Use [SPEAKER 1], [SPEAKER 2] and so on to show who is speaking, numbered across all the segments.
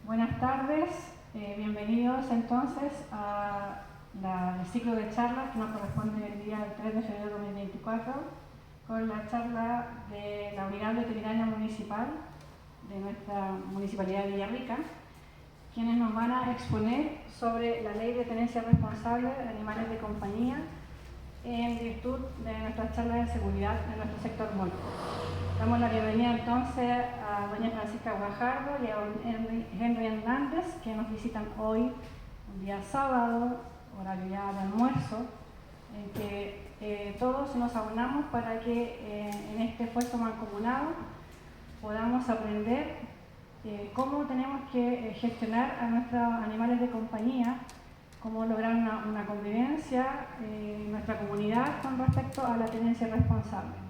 [SPEAKER 1] Buenas tardes, bienvenidos entonces al ciclo de charlas que nos corresponde el día 3 de febrero de 2024 con la charla de la Unidad Veterinaria Municipal de nuestra Municipalidad de Villarrica, quienes nos van a exponer sobre la Ley de Tenencia Responsable de Animales de Compañía en virtud de nuestras charlas de seguridad en nuestro sector móvil. Damos la bienvenida entonces a doña Francisca Guajardo y a don Henry Hernández, que nos visitan hoy, un día sábado, horario ya de almuerzo, en que todos nos aunamos para que en este esfuerzo mancomunado podamos aprender cómo tenemos que gestionar a nuestros animales de compañía, cómo lograr una convivencia en nuestra comunidad con respecto a la tenencia responsable.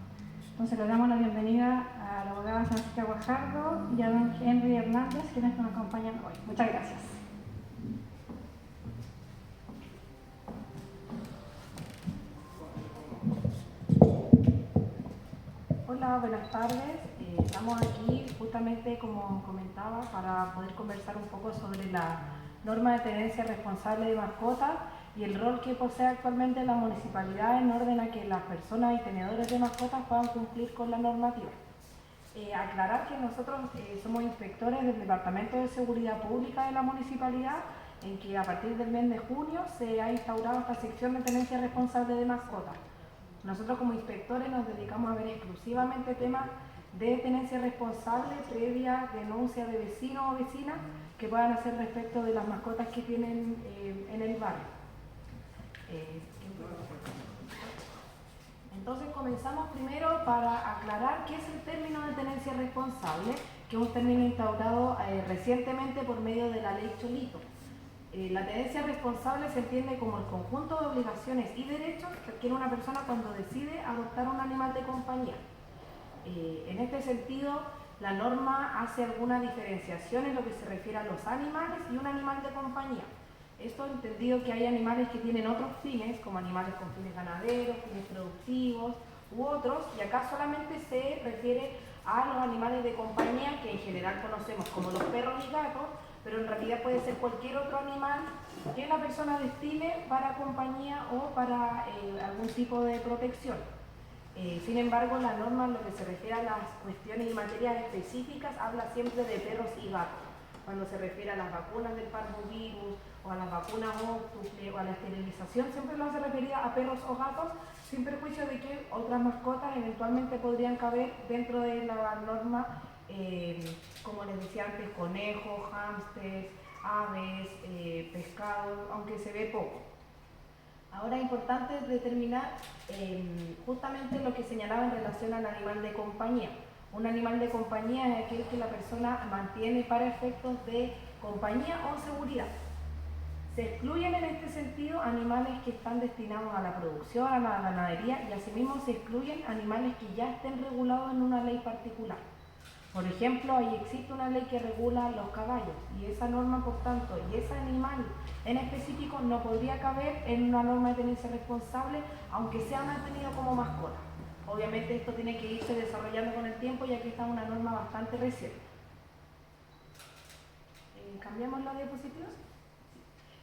[SPEAKER 1] Entonces le damos la bienvenida a la abogada Francisca Guajardo y a don Henry Hernández, quienes nos acompañan hoy. Muchas gracias.
[SPEAKER 2] Hola, buenas tardes. Estamos aquí justamente, como comentaba, para poder conversar un poco sobre la norma de tenencia responsable de mascotas y el rol que posee actualmente la municipalidad en orden a que las personas y tenedores de mascotas puedan cumplir con la normativa. Aclarar que nosotros somos inspectores del Departamento de Seguridad Pública de la municipalidad, en que a partir del mes de junio se ha instaurado esta sección de tenencia responsable de mascotas. Nosotros como inspectores nos dedicamos a ver exclusivamente temas de tenencia responsable previa denuncia de vecinos o vecinas que puedan hacer respecto de las mascotas que tienen en el barrio. Entonces comenzamos primero para aclarar qué es el término de tenencia responsable, que es un término instaurado recientemente por medio de la ley Cholito. La tenencia responsable se entiende como el conjunto de obligaciones y derechos que adquiere una persona cuando decide adoptar un animal de compañía. En este sentido, la norma hace alguna diferenciación en lo que se refiere a los animales y un animal de compañía. Esto entendido que hay animales que tienen otros fines, como animales con fines ganaderos, fines productivos u otros, y acá solamente se refiere a los animales de compañía que en general conocemos como los perros y gatos, pero en realidad puede ser cualquier otro animal que la persona destine para compañía o para algún tipo de protección. Sin embargo, la norma en lo que se refiere a las cuestiones y materias específicas habla siempre de perros y gatos. Cuando se refiere a las vacunas del parvovirus o a las vacunas óctuple o a la esterilización, siempre lo hace referida a perros o gatos, sin perjuicio de que otras mascotas eventualmente podrían caber dentro de la norma, como les decía antes, conejos, hámsters, aves, pescados, aunque se ve poco. Ahora es importante determinar justamente lo que señalaba en relación al animal de compañía. Un animal de compañía es aquel que la persona mantiene para efectos de compañía o seguridad. Se excluyen en este sentido animales que están destinados a la producción, a la ganadería, y asimismo se excluyen animales que ya estén regulados en una ley particular. Por ejemplo, ahí existe una ley que regula los caballos y esa norma, por tanto, y ese animal en específico no podría caber en una norma de tenencia responsable, aunque sea mantenido como mascota. Obviamente esto tiene que irse desarrollando con el tiempo, ya que esta es una norma bastante reciente. ¿Cambiamos la diapositiva?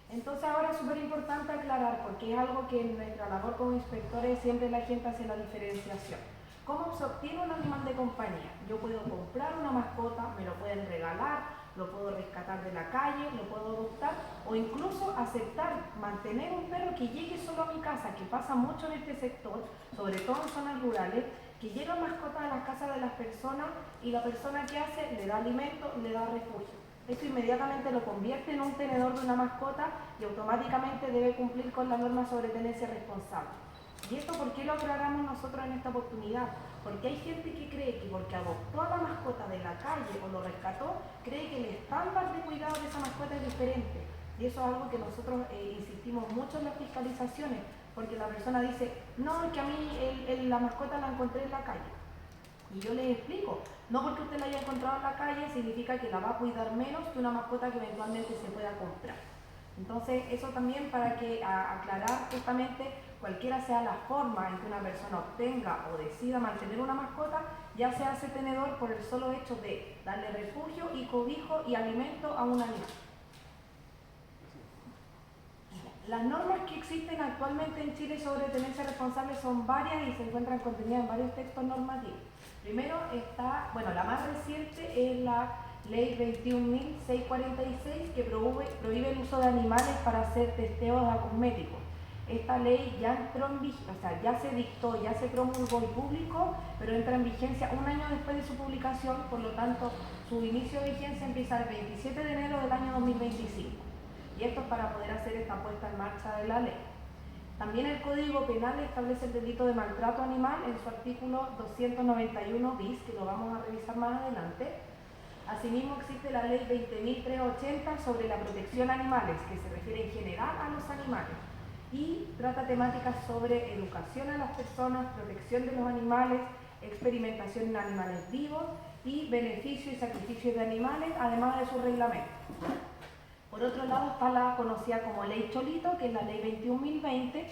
[SPEAKER 2] Entonces ahora es súper importante aclarar, porque es algo que en nuestra labor como inspectores siempre la gente hace la diferenciación. ¿Cómo se obtiene un animal de compañía? Yo puedo comprar una mascota, me lo pueden regalar, lo puedo rescatar de la calle, lo puedo adoptar o incluso aceptar mantener un perro que llegue solo a mi casa, que pasa mucho en este sector, sobre todo en zonas rurales, que llegan mascotas a las casas de las personas y la persona que hace le da alimento, le da refugio. Esto inmediatamente lo convierte en un tenedor de una mascota y automáticamente debe cumplir con la norma sobre tenencia responsable. ¿Y esto por qué lo aclaramos nosotros en esta oportunidad? Porque hay gente que cree que porque adoptó a la mascota de la calle o lo rescató, cree que el estándar de cuidado de esa mascota es diferente. Y eso es algo que nosotros insistimos mucho en las fiscalizaciones, porque la persona dice, no, es que a mí la mascota la encontré en la calle. Y yo les explico, no porque usted la haya encontrado en la calle significa que la va a cuidar menos que una mascota que eventualmente se pueda comprar. Entonces, eso también para que aclarar justamente cualquiera sea la forma en que una persona obtenga o decida mantener una mascota, ya se hace tenedor por el solo hecho de darle refugio y cobijo y alimento a un animal. Las normas que existen actualmente en Chile sobre tenencia responsable son varias y se encuentran contenidas en varios textos normativos. Primero está, la más reciente es la Ley 21.646 que prohíbe el uso de animales para hacer testeos acosméticos. Esta ley ya entró en vigencia, ya se dictó, ya se promulgó y publicó, pero entra en vigencia un año después de su publicación, por lo tanto su inicio de vigencia empieza el 27 de enero del año 2025. Y esto es para poder hacer esta puesta en marcha de la ley. También el Código Penal establece el delito de maltrato animal en su artículo 291 bis, que lo vamos a revisar más adelante. Asimismo existe la ley 20.380 sobre la protección a animales, que se refiere en general a los animales y trata temáticas sobre educación a las personas, protección de los animales, experimentación en animales vivos y beneficio y sacrificio de animales, además de su reglamento. Por otro lado está la conocida como Ley Cholito, que es la Ley 21.020,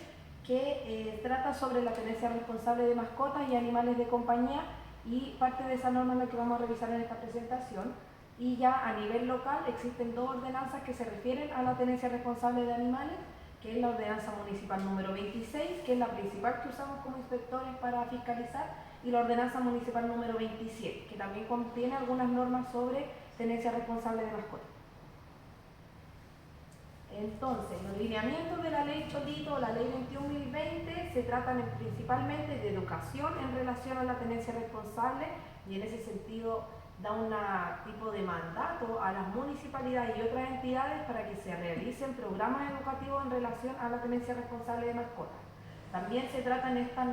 [SPEAKER 2] que trata sobre la tenencia responsable de mascotas y animales de compañía, y parte de esa norma es la que vamos a revisar en esta presentación. Y ya a nivel local existen dos ordenanzas que se refieren a la tenencia responsable de animales, que es la ordenanza municipal número 26, que es la principal que usamos como inspectores para fiscalizar, y la ordenanza municipal número 27, que también contiene algunas normas sobre tenencia responsable de mascotas. Entonces, los lineamientos de la ley Cholito o la ley 21.020 se tratan principalmente de educación en relación a la tenencia responsable, y en ese sentido da un tipo de mandato a las municipalidades y otras entidades para que se realicen programas educativos en relación a la tenencia responsable de mascotas. También se trata en esta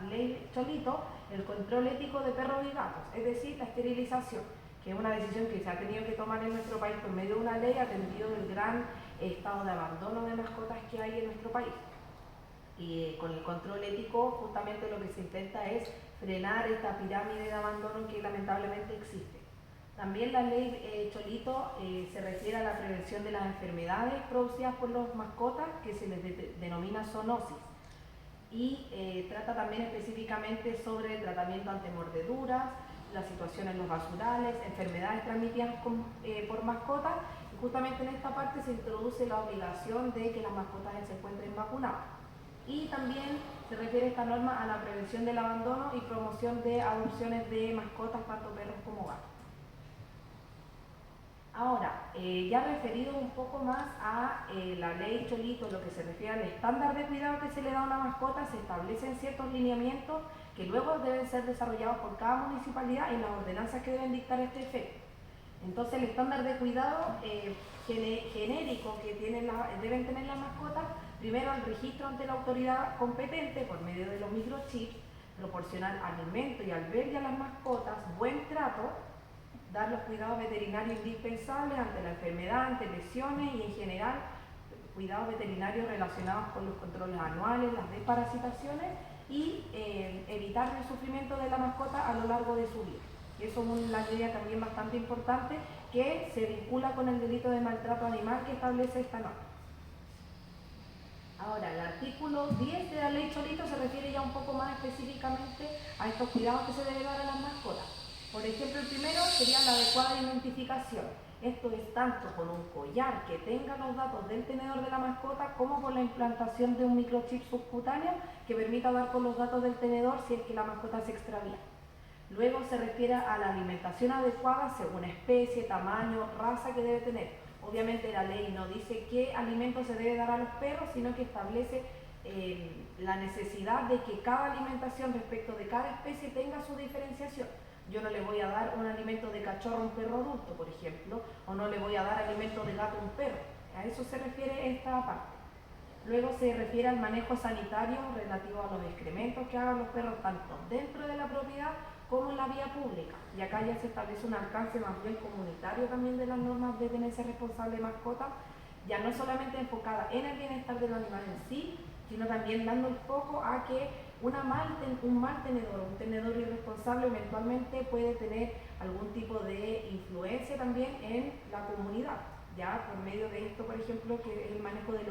[SPEAKER 2] ley Cholito, el control ético de perros y gatos, es decir, la esterilización, que es una decisión que se ha tenido que tomar en nuestro país por medio de una ley, atendido del gran estado de abandono de mascotas que hay en nuestro país. Y con el control ético justamente lo que se intenta es frenar esta pirámide de abandono que lamentablemente existe. También la ley Cholito se refiere a la prevención de las enfermedades producidas por las mascotas, que se les denomina zoonosis, y trata también específicamente sobre el tratamiento ante mordeduras, la situación en los basurales, enfermedades transmitidas por mascotas, y justamente en esta parte se introduce la obligación de que las mascotas se encuentren vacunadas. Y también se refiere esta norma a la prevención del abandono y promoción de adopciones de mascotas, tanto perros como gatos. Ahora, ya referido un poco más a la ley Cholito, lo que se refiere al estándar de cuidado que se le da a una mascota, se establecen ciertos lineamientos que luego deben ser desarrollados por cada municipalidad en las ordenanzas que deben dictar este efecto. Entonces, el estándar de cuidado genérico que deben tener las mascotas: primero, el registro ante la autoridad competente por medio de los microchips, proporcionar alimento y albergue a las mascotas, buen trato, dar los cuidados veterinarios indispensables ante la enfermedad, ante lesiones y en general cuidados veterinarios relacionados con los controles anuales, las desparasitaciones y evitar el sufrimiento de la mascota a lo largo de su vida. Y eso es una idea también bastante importante que se vincula con el delito de maltrato animal que establece esta norma. Ahora, el artículo 10 de la ley Cholito se refiere ya un poco más específicamente a estos cuidados que se debe dar a las mascotas. Por ejemplo, el primero sería la adecuada identificación. Esto es tanto con un collar que tenga los datos del tenedor de la mascota, como por la implantación de un microchip subcutáneo que permita dar con los datos del tenedor si es que la mascota se extravía. Luego se refiere a la alimentación adecuada según especie, tamaño, raza que debe tener. Obviamente la ley no dice qué alimento se debe dar a los perros, sino que establece la necesidad de que cada alimentación respecto de cada especie tenga su diferenciación. Yo no le voy a dar un alimento de cachorro a un perro adulto, por ejemplo, o no le voy a dar alimento de gato a un perro. A eso se refiere esta parte. Luego se refiere al manejo sanitario relativo a los excrementos que hagan los perros tanto dentro de la propiedad como en la vía pública. Y acá ya se establece un alcance más bien comunitario también de las normas de tenencia responsable de mascotas, ya no solamente enfocada en el bienestar del animal en sí, sino también dando el foco a que un mal tenedor, un tenedor irresponsable eventualmente puede tener algún tipo de influencia también en la comunidad, ya por medio de esto, por ejemplo, que es el manejo de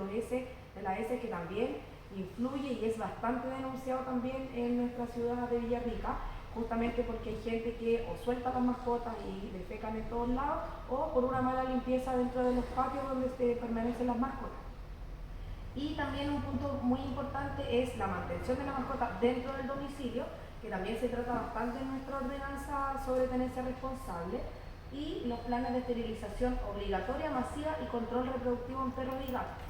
[SPEAKER 2] la S, que también influye y es bastante denunciado también en nuestra ciudad de Villarrica, justamente porque hay gente que o suelta las mascotas y defecan en todos lados, o por una mala limpieza dentro de los patios donde permanecen las mascotas. Y también un punto muy importante es la mantención de la mascota dentro del domicilio, que también se trata bastante en nuestra ordenanza sobre tenencia responsable, y los planes de esterilización obligatoria, masiva y control reproductivo en perros y gatos.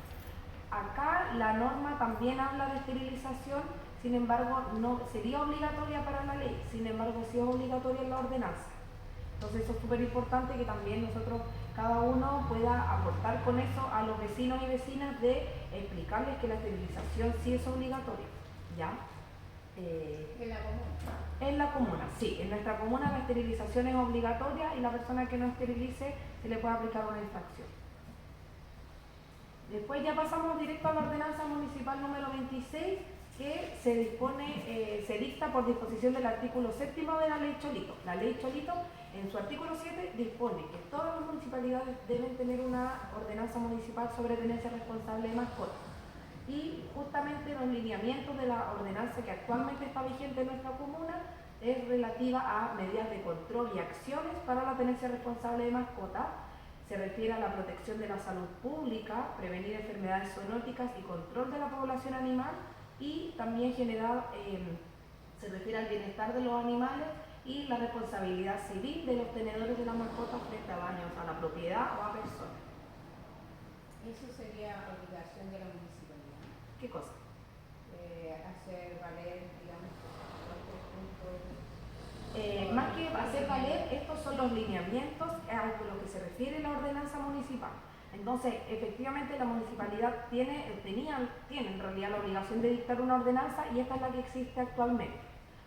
[SPEAKER 2] Acá la norma también habla de esterilización, sin embargo no sería obligatoria para la ley, sin embargo sí es obligatoria en la ordenanza. Entonces eso es súper importante que también nosotros, cada uno pueda aportar con eso a los vecinos y vecinas de explicarles que la esterilización sí es obligatoria, ¿ya?
[SPEAKER 3] ¿En la comuna?
[SPEAKER 2] En la comuna, sí. En nuestra comuna la esterilización es obligatoria y la persona que no esterilice se le puede aplicar una infracción. Después ya pasamos directo a la ordenanza municipal número 26, que se dispone, se dicta por disposición del artículo 7º de la ley Cholito. La ley Cholito, en su artículo 7, dispone que todas las municipalidades deben tener una ordenanza municipal sobre tenencia responsable de mascotas. Y justamente los lineamientos de la ordenanza que actualmente está vigente en nuestra comuna es relativa a medidas de control y acciones para la tenencia responsable de mascotas. Se refiere a la protección de la salud pública, prevenir enfermedades zoonóticas y control de la población animal, y también se refiere al bienestar de los animales y la responsabilidad civil de los tenedores de las mascotas frente a daños a la propiedad o a personas.
[SPEAKER 3] Eso sería obligación de la municipalidad.
[SPEAKER 2] ¿Qué cosa?
[SPEAKER 3] Hacer valer, digamos, los puntos.
[SPEAKER 2] Más que hacer valer, estos son los lineamientos a lo que se refiere la ordenanza municipal. Entonces, efectivamente, la municipalidad tiene en realidad la obligación de dictar una ordenanza, y esta es la que existe actualmente.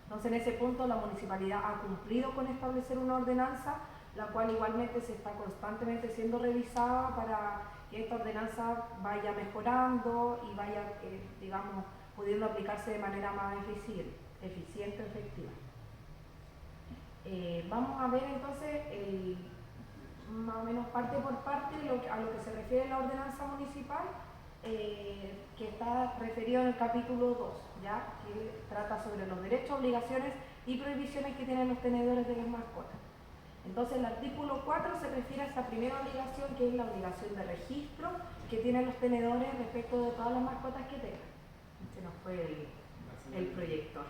[SPEAKER 2] Entonces, en ese punto, la municipalidad ha cumplido con establecer una ordenanza, la cual igualmente se está constantemente siendo revisada para que esta ordenanza vaya mejorando y vaya, digamos, pudiendo aplicarse de manera más eficiente, efectiva. Vamos a ver entonces más o menos parte por parte a lo que se refiere la ordenanza municipal, que está referido en el capítulo 2, ¿ya? Que trata sobre los derechos, obligaciones y prohibiciones que tienen los tenedores de las mascotas. Entonces el artículo 4 se refiere a esta primera obligación, que es la obligación de registro que tienen los tenedores respecto de todas las mascotas que tengan. Se nos fue el proyector.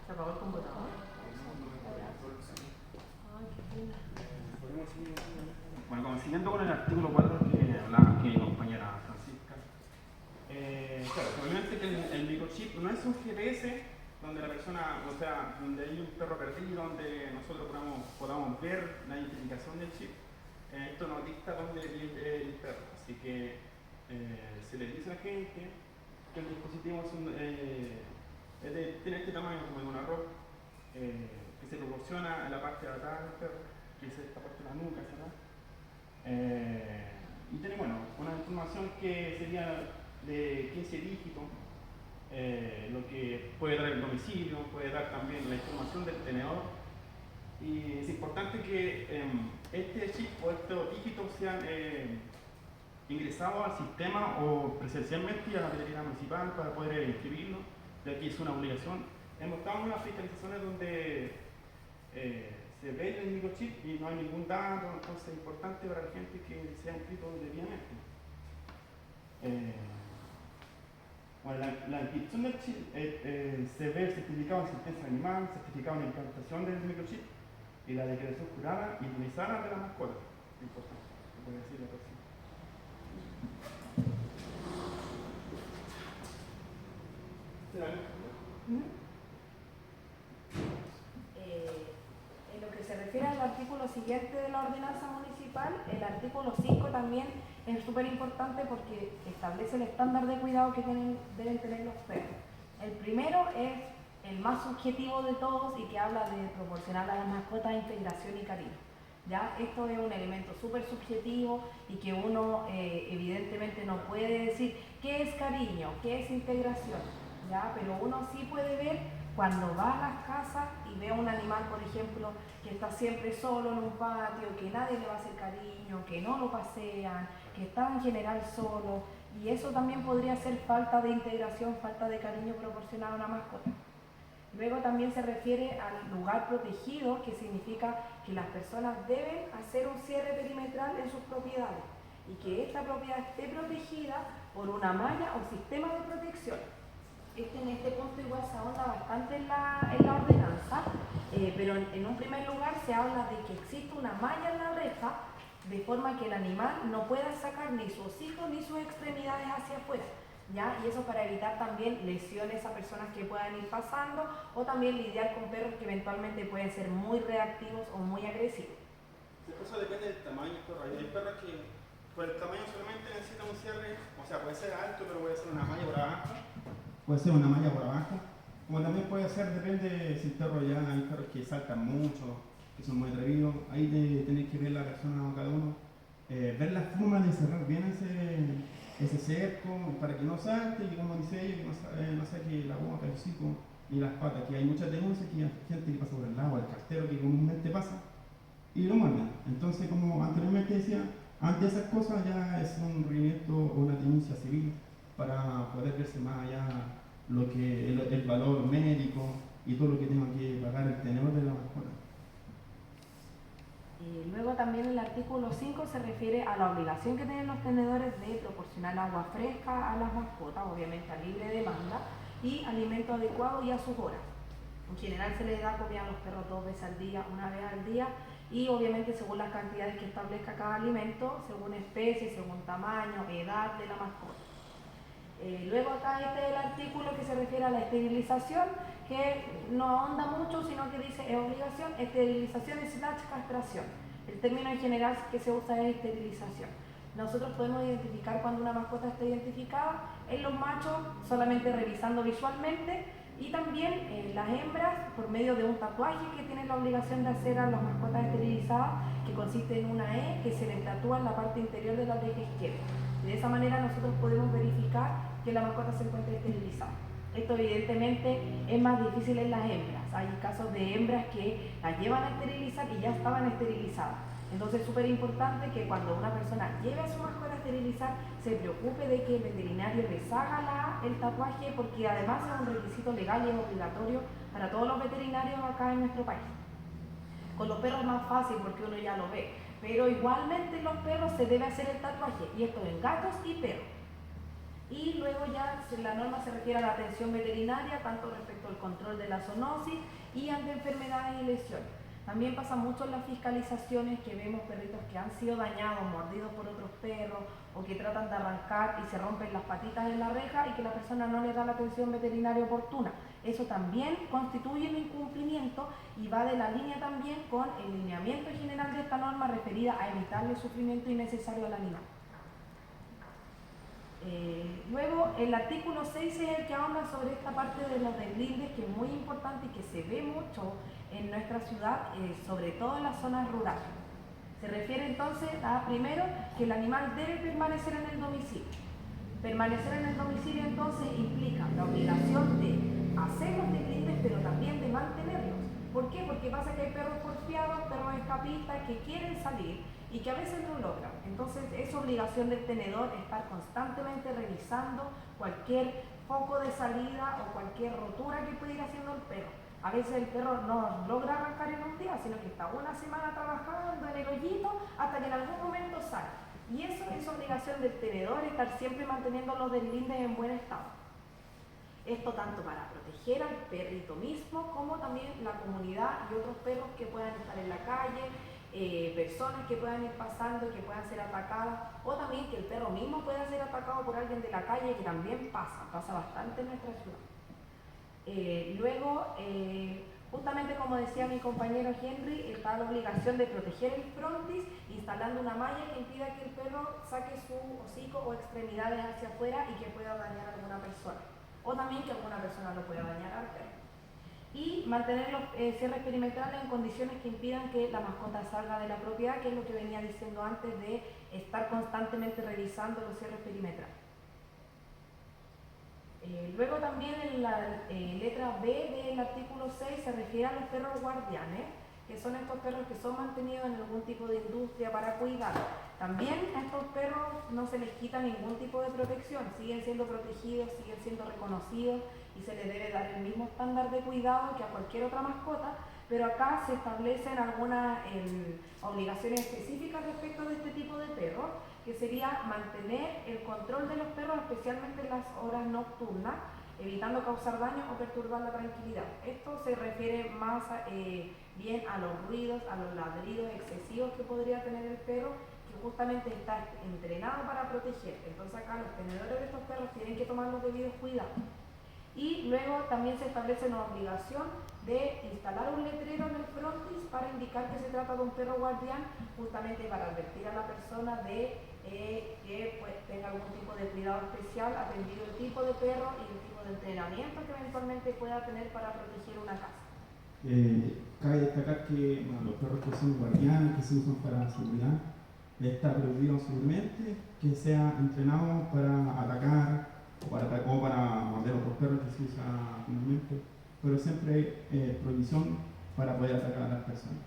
[SPEAKER 2] ¿Se apagó el computador? Ay, qué pena.
[SPEAKER 4] Bueno, siguiendo con el artículo 4 que hablaba aquí mi compañera Francisca, claro, obviamente que el microchip no es un GPS donde la persona, o sea, donde hay un perro perdido, donde nosotros podamos ver la identificación del chip. Esto nos dicta dónde vive el perro, así que se le dice a la gente que el dispositivo tiene este tamaño como de un arroz, que se proporciona en la parte de atrás del perro, que es esta parte de la nuca, ¿verdad? Y tiene, bueno, una información que sería de 15 dígitos, lo que puede dar el domicilio, puede dar también la información del tenedor. Y es importante que este chip o estos dígitos sean ingresados al sistema o presencialmente a la veterinaria municipal para poder inscribirlo, ya que es una obligación. Hemos estado en unas fiscalizaciones donde se ve el microchip y no hay ningún dato, entonces es importante para la gente que sea inscrito debidamente. Bueno, la inscripción del chip se ve el certificado de asistencia animal, certificado de implantación del microchip y la declaración jurada y utilizada de la mascota. Importante, se puede decir la persona.
[SPEAKER 2] En lo que se refiere al artículo siguiente de la ordenanza municipal, el artículo 5 también es súper importante porque establece el estándar de cuidado que deben tener los perros. El primero es el más subjetivo de todos y que habla de proporcionar a las mascotas integración y cariño. ¿Ya? Esto es un elemento súper subjetivo y que uno evidentemente no puede decir qué es cariño, qué es integración, ¿ya? Pero uno sí puede ver cuando va a las casas y ve a un animal, por ejemplo, que está siempre solo en un patio, que nadie le va a hacer cariño, que no lo pasean, que está en general solo, y eso también podría ser falta de integración, falta de cariño proporcionado a una mascota. Luego también se refiere al lugar protegido, que significa que las personas deben hacer un cierre perimetral en sus propiedades y que esta propiedad esté protegida por una malla o sistema de protección. En este punto igual se ahonda bastante en la ordenanza, pero en un primer lugar se habla de que existe una malla en la reja de forma que el animal no pueda sacar ni sus hocicos ni sus extremidades hacia afuera. ¿Ya? Y eso para evitar también lesiones a personas que puedan ir pasando o también lidiar con perros que eventualmente pueden ser muy reactivos o muy agresivos.
[SPEAKER 4] Eso depende del tamaño del perro. Hay perros que por el tamaño solamente necesitan un cierre, o sea, puede ser alto, pero puede ser una malla por abajo. Puede ser una malla por abajo. Como también puede ser, depende si el perro ya, hay perros que saltan mucho, que son muy atrevidos. Ahí tenéis que ver la persona o cada uno, ver la forma de cerrar bien ese cerco para que no salte y como dice ella, que no saque la boca, el hocico ni las patas, que hay muchas denuncias que hay gente que pasa por el lado, el cartero que comúnmente pasa y lo muerden. Entonces, como anteriormente decía, ante esas cosas ya es un requerimiento o una denuncia civil para poder verse más allá lo que el valor médico y todo lo que tenga que pagar el tenedor de la mascota.
[SPEAKER 2] Luego también el artículo 5 se refiere a la obligación que tienen los tenedores de proporcionar agua fresca a las mascotas, obviamente a libre demanda, y alimento adecuado y a sus horas. En general se les da comida a los perros 2 veces al día, 1 vez al día, y obviamente según las cantidades que establezca cada alimento, según especie, según tamaño, edad de la mascota. Luego acá este es el artículo que se refiere a la esterilización, que no ahonda mucho, sino que dice es obligación, esterilización / castración. El término en general que se usa es esterilización. Nosotros podemos identificar cuando una mascota está identificada en los machos solamente revisando visualmente y también en las hembras por medio de un tatuaje que tienen la obligación de hacer a las mascotas esterilizadas, que consiste en una E que se le tatúa en la parte interior de la oreja izquierda. De esa manera nosotros podemos verificar que la mascota se encuentra esterilizada. Esto evidentemente es más difícil en las hembras. Hay casos de hembras que las llevan a esterilizar y ya estaban esterilizadas. Entonces es súper importante que cuando una persona lleve a su mascota a esterilizar se preocupe de que el veterinario les haga el tatuaje, porque además es un requisito legal y es obligatorio para todos los veterinarios acá en nuestro país. Con los perros es más fácil porque uno ya lo ve, pero igualmente en los perros se debe hacer el tatuaje, y esto en gatos y perros. Y luego ya la norma se refiere a la atención veterinaria, tanto respecto al control de la zoonosis y ante enfermedades y lesiones. También pasa mucho en las fiscalizaciones que vemos perritos que han sido dañados, mordidos por otros perros, o que tratan de arrancar y se rompen las patitas en la reja y que la persona no le da la atención veterinaria oportuna. Eso también constituye un incumplimiento y va de la línea también con el lineamiento general de esta norma referida a evitarle sufrimiento innecesario al animal. Luego el artículo 6 es el que habla sobre esta parte de los deslindes, que es muy importante y que se ve mucho en nuestra ciudad, sobre todo en las zonas rurales. Se refiere entonces a, primero, que el animal debe permanecer en el domicilio. Permanecer en el domicilio entonces implica la obligación de hacer los deslindes, pero también de mantenerlos. ¿Por qué? Porque pasa que hay perros porfiados, perros escapistas que quieren salir y que a veces no logran. Entonces es obligación del tenedor estar constantemente revisando cualquier foco de salida o cualquier rotura que pueda ir haciendo el perro. A veces el perro no logra arrancar en un día, sino que está una semana trabajando en el hoyito hasta que en algún momento sale. Y eso es obligación del tenedor, estar siempre manteniendo los deslindes en buen estado. Esto tanto para proteger al perrito mismo como también la comunidad y otros perros que puedan estar en la calle, personas que puedan ir pasando y que puedan ser atacadas, o también que el perro mismo pueda ser atacado por alguien de la calle, que también pasa bastante en nuestra ciudad. Luego, justamente como decía mi compañero Henry, está la obligación de proteger el frontis instalando una malla que impida que el perro saque su hocico o extremidades hacia afuera y que pueda dañar a alguna persona, o también que alguna persona lo pueda dañar al perro. Y mantener los cierres perimetrales en condiciones que impidan que la mascota salga de la propiedad, que es lo que venía diciendo antes de estar constantemente revisando los cierres perimetrales. Luego también en la letra B del artículo 6 se refiere a los perros guardianes, que son estos perros que son mantenidos en algún tipo de industria para cuidar. También a estos perros no se les quita ningún tipo de protección, siguen siendo protegidos, siguen siendo reconocidos y se les debe dar el mismo estándar de cuidado que a cualquier otra mascota, pero acá se establecen algunas obligaciones específicas respecto de este tipo de perros, que sería mantener el control de los perros, especialmente en las horas nocturnas, evitando causar daño o perturbar la tranquilidad. Esto se refiere más bien a los ruidos, a los ladridos excesivos que podría tener el perro, que justamente está entrenado para proteger. Entonces acá los tenedores de estos perros tienen que tomar los debidos cuidados. Y luego también se establece una obligación de instalar un letrero en el frontis para indicar que se trata de un perro guardián, justamente para advertir a la persona de que pues, tenga algún tipo de cuidado especial, atendido el tipo de perro y el tipo de entrenamiento que eventualmente pueda tener para proteger una casa.
[SPEAKER 5] Cabe destacar que los perros que son guardianes, que se usan para seguridad, está prohibido absolutamente que sea entrenado para atacar o para morder otros perros que se usa comúnmente, pero siempre hay prohibición para poder atacar a las personas.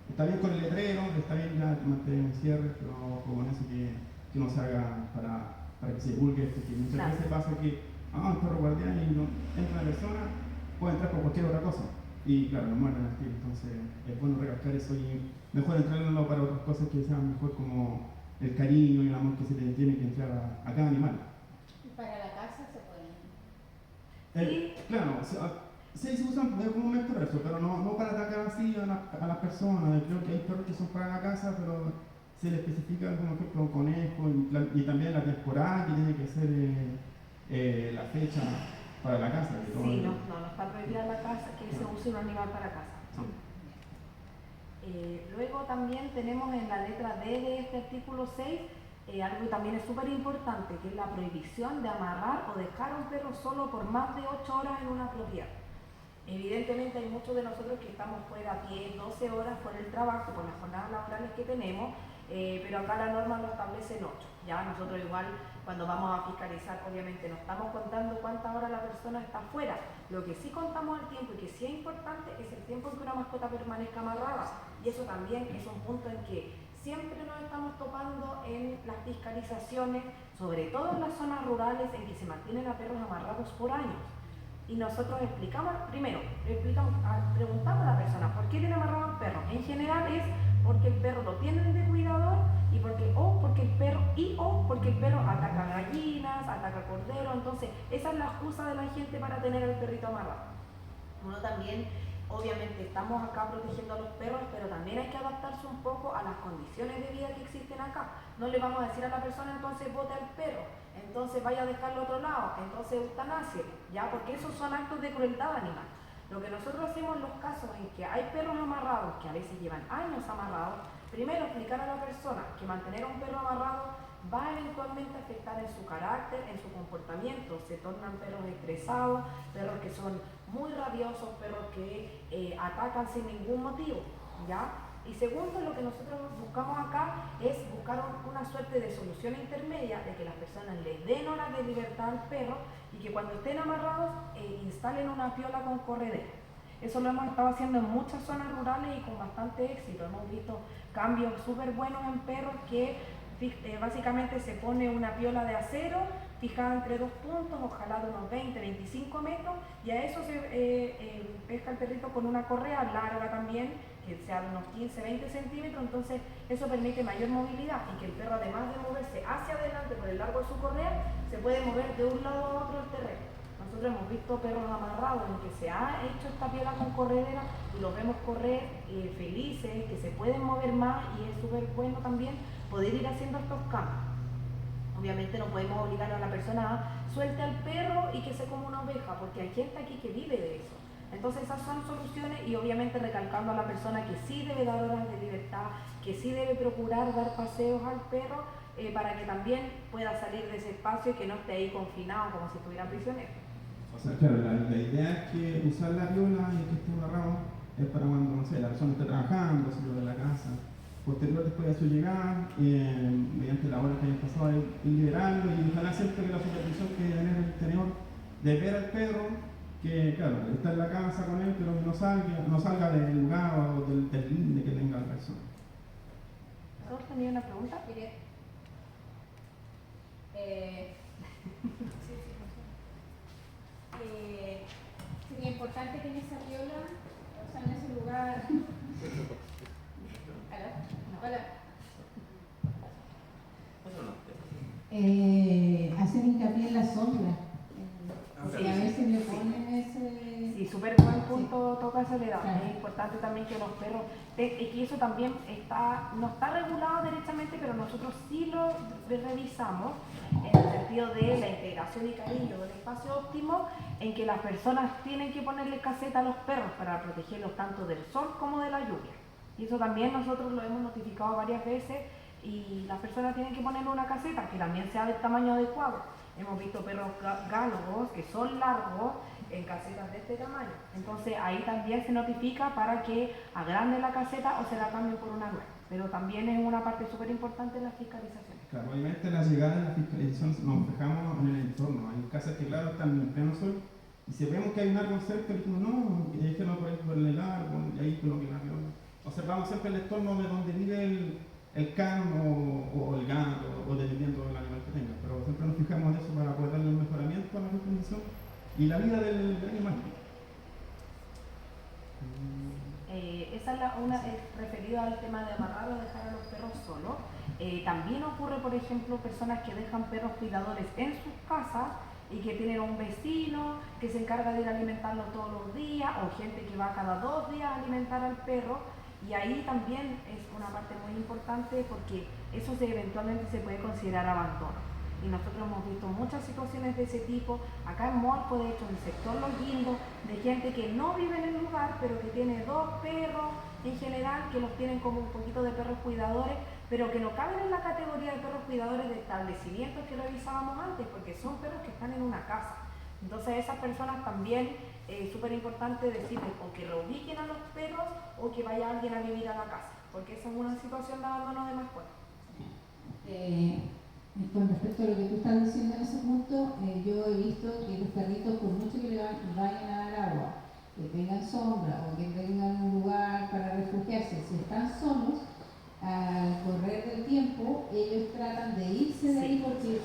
[SPEAKER 5] Está bien con el letrero, está bien ya mantener un cierre, pero con eso que no se haga para que se divulgue esto, que muchas veces pasa que un perro guardián y no entra una persona, puede entrar por cualquier otra cosa y claro, lo muerden al tiro. Entonces es bueno recalcar eso y mejor entrenarlo para otras cosas que sean mejor, como el cariño y el amor que se le tiene que entrar a cada animal.
[SPEAKER 3] Para la casa se puede.
[SPEAKER 5] Claro, sí se usan comúnmente para eso, pero no para atacar así a las personas. Creo que hay perros que son para la casa, pero se le especifica, como ejemplo, un conejo y también la temporada que tiene que ser la fecha para la casa.
[SPEAKER 2] Sí, no está prohibida la casa, que se use un animal para casa.
[SPEAKER 5] Sí.
[SPEAKER 2] Luego también tenemos en la letra D de este artículo 6 algo que también es súper importante, que es la prohibición de amarrar o dejar a un perro solo por más de 8 horas en una propiedad. Evidentemente hay muchos de nosotros que estamos fuera 10, 12 horas por el trabajo, por las jornadas laborales que tenemos, pero acá la norma lo establece en 8. Ya nosotros igual cuando vamos a fiscalizar obviamente no estamos contando cuántas horas la persona está fuera. Lo que sí contamos el tiempo y que sí es importante es el tiempo en que una mascota permanezca amarrada. Y eso también es un punto en que siempre nos estamos topando en las fiscalizaciones, sobre todo en las zonas rurales en que se mantienen a perros amarrados por años. Y nosotros preguntamos a la persona, ¿por qué tiene amarrado al perro? En general es porque el perro lo tiene de cuidador y porque el perro ataca gallinas, ataca corderos. Entonces esa es la excusa de la gente para tener al perrito amarrado. Uno también, obviamente estamos acá protegiendo a los perros, pero también hay que adaptarse un poco a las condiciones de vida que existen acá. No le vamos a decir a la persona entonces bote al perro, entonces vaya a dejarlo a otro lado, entonces eutanasia, ya, porque esos son actos de crueldad animal. Lo que nosotros hacemos en los casos en que hay perros amarrados, que a veces llevan años amarrados, primero explicar a la persona que mantener a un perro amarrado va eventualmente a afectar en su carácter, en su comportamiento. Se tornan perros estresados, perros que son muy rabiosos, perros que atacan sin ningún motivo, ¿ya? Y segundo, lo que nosotros buscamos acá es buscar una suerte de solución intermedia, de que las personas les den horas de libertad al perro y que cuando estén amarrados instalen una piola con corredera. Eso lo hemos estado haciendo en muchas zonas rurales y con bastante éxito. Hemos visto cambios súper buenos en perros que básicamente se pone una piola de acero fijada entre 2 puntos, ojalá de unos 20-25 metros, y a eso se pesca el perrito con una correa larga también, que sea de unos 15-20 centímetros. Entonces eso permite mayor movilidad y que el perro, además de moverse hacia adelante por el largo de su correa, se puede mover de un lado a otro del terreno. Nosotros hemos visto perros amarrados en que se ha hecho esta piola con corredera y los vemos correr felices, que se pueden mover más, y es súper bueno también poder ir haciendo estos cambios. Obviamente no podemos obligar a la persona a suelte al perro y que se coma una oveja, porque hay gente aquí que vive de eso. Entonces esas son soluciones, y obviamente recalcando a la persona que sí debe dar horas de libertad, que sí debe procurar dar paseos al perro para que también pueda salir de ese espacio y que no esté ahí confinado como si estuviera prisionero.
[SPEAKER 5] O sea, claro, la idea es que usar la viola y que esté amarrado es para cuando, no sé, la persona esté trabajando, se lo de la casa. Posterior, después de su llegada, mediante la hora que hayan pasado, ir liberando y ojalá siempre que la supervisión que tener el tenedor de ver al perro, que claro, está en la casa con él, pero que no salga del lugar o del límite que tenga la persona.
[SPEAKER 2] ¿Nosotros tenía una pregunta?
[SPEAKER 3] Mire, sería importante que en esa viola, o sea, en ese lugar. ¿Aló? Hola.
[SPEAKER 6] Hacer hincapié en la sombra, porque a veces le ponen ese...
[SPEAKER 2] Sí, súper buen punto toca Soledad.
[SPEAKER 6] Claro.
[SPEAKER 2] Es importante también que los perros, y que eso también no está regulado derechamente, pero nosotros sí lo revisamos en el sentido de la integración y cariño del espacio óptimo, en que las personas tienen que ponerle caseta a los perros para protegerlos tanto del sol como de la lluvia. Y eso también nosotros lo hemos notificado varias veces y las personas tienen que ponerle una caseta que también sea del tamaño adecuado. Hemos visto perros gálogos que son largos en casetas de este tamaño. Entonces ahí también se notifica para que agranden la caseta o se la cambien por una nueva. Pero también es una parte súper importante en la fiscalización.
[SPEAKER 5] Claro, obviamente la llegada de la fiscalización nos fijamos en el entorno. Hay casas que claro están en pleno sol y si vemos que hay un árbol cerca, decimos no, déjenlo por el árbol y ahí coloquen la viola. Observamos siempre el entorno de donde vive el can o el gato o dependiendo del animal que tenga, pero siempre nos fijamos en eso para poder darle un mejoramiento a la fiscalización y la vida del animal.
[SPEAKER 2] Esa es referido al tema de amarrar o dejar a los perros solos. También ocurre, por ejemplo, personas que dejan perros cuidadores en sus casas y que tienen un vecino que se encarga de ir a alimentarlo todos los días o gente que va cada 2 días a alimentar al perro. Y ahí también es una parte muy importante porque eso eventualmente se puede considerar abandono. Y nosotros hemos visto muchas situaciones de ese tipo, acá en Molco, de hecho en el sector Los Guindos, de gente que no vive en el lugar, pero que tiene 2 perros en general, que los tienen como un poquito de perros cuidadores, pero que no caben en la categoría de perros cuidadores de establecimientos que revisábamos antes, porque son perros que están en una casa. Entonces a esas personas también es súper importante decirles o que reubiquen a los perros o que vaya alguien a vivir a la casa, porque esa es una situación de abandono de mascotas.
[SPEAKER 6] Con respecto a lo que tú estás diciendo en ese punto, yo he visto que los perritos, por mucho que le vayan a dar agua, que tengan sombra o que tengan un lugar para refugiarse, si están solos, al correr del tiempo, ellos tratan de irse de ahí porque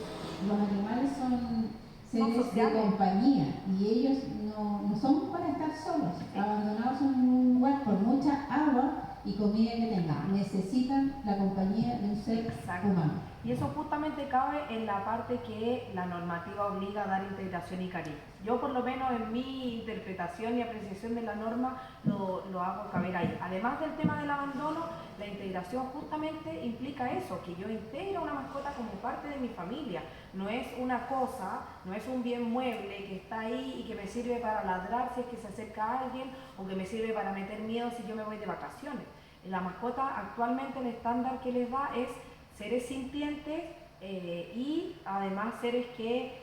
[SPEAKER 6] los animales son seres de compañía y ellos no son para estar solos, abandonados en un lugar por mucha agua y comida que tengan. Necesitan la compañía de un ser humano.
[SPEAKER 2] Y eso justamente cabe en la parte que la normativa obliga a dar integración y cariño. Yo por lo menos en mi interpretación y apreciación de la norma lo hago caber ahí. Además del tema del abandono, la integración justamente implica eso, que yo integro a una mascota como parte de mi familia. No es una cosa, no es un bien mueble que está ahí y que me sirve para ladrar si es que se acerca alguien o que me sirve para meter miedo si yo me voy de vacaciones. La mascota actualmente el estándar que les da es seres sintientes y además seres que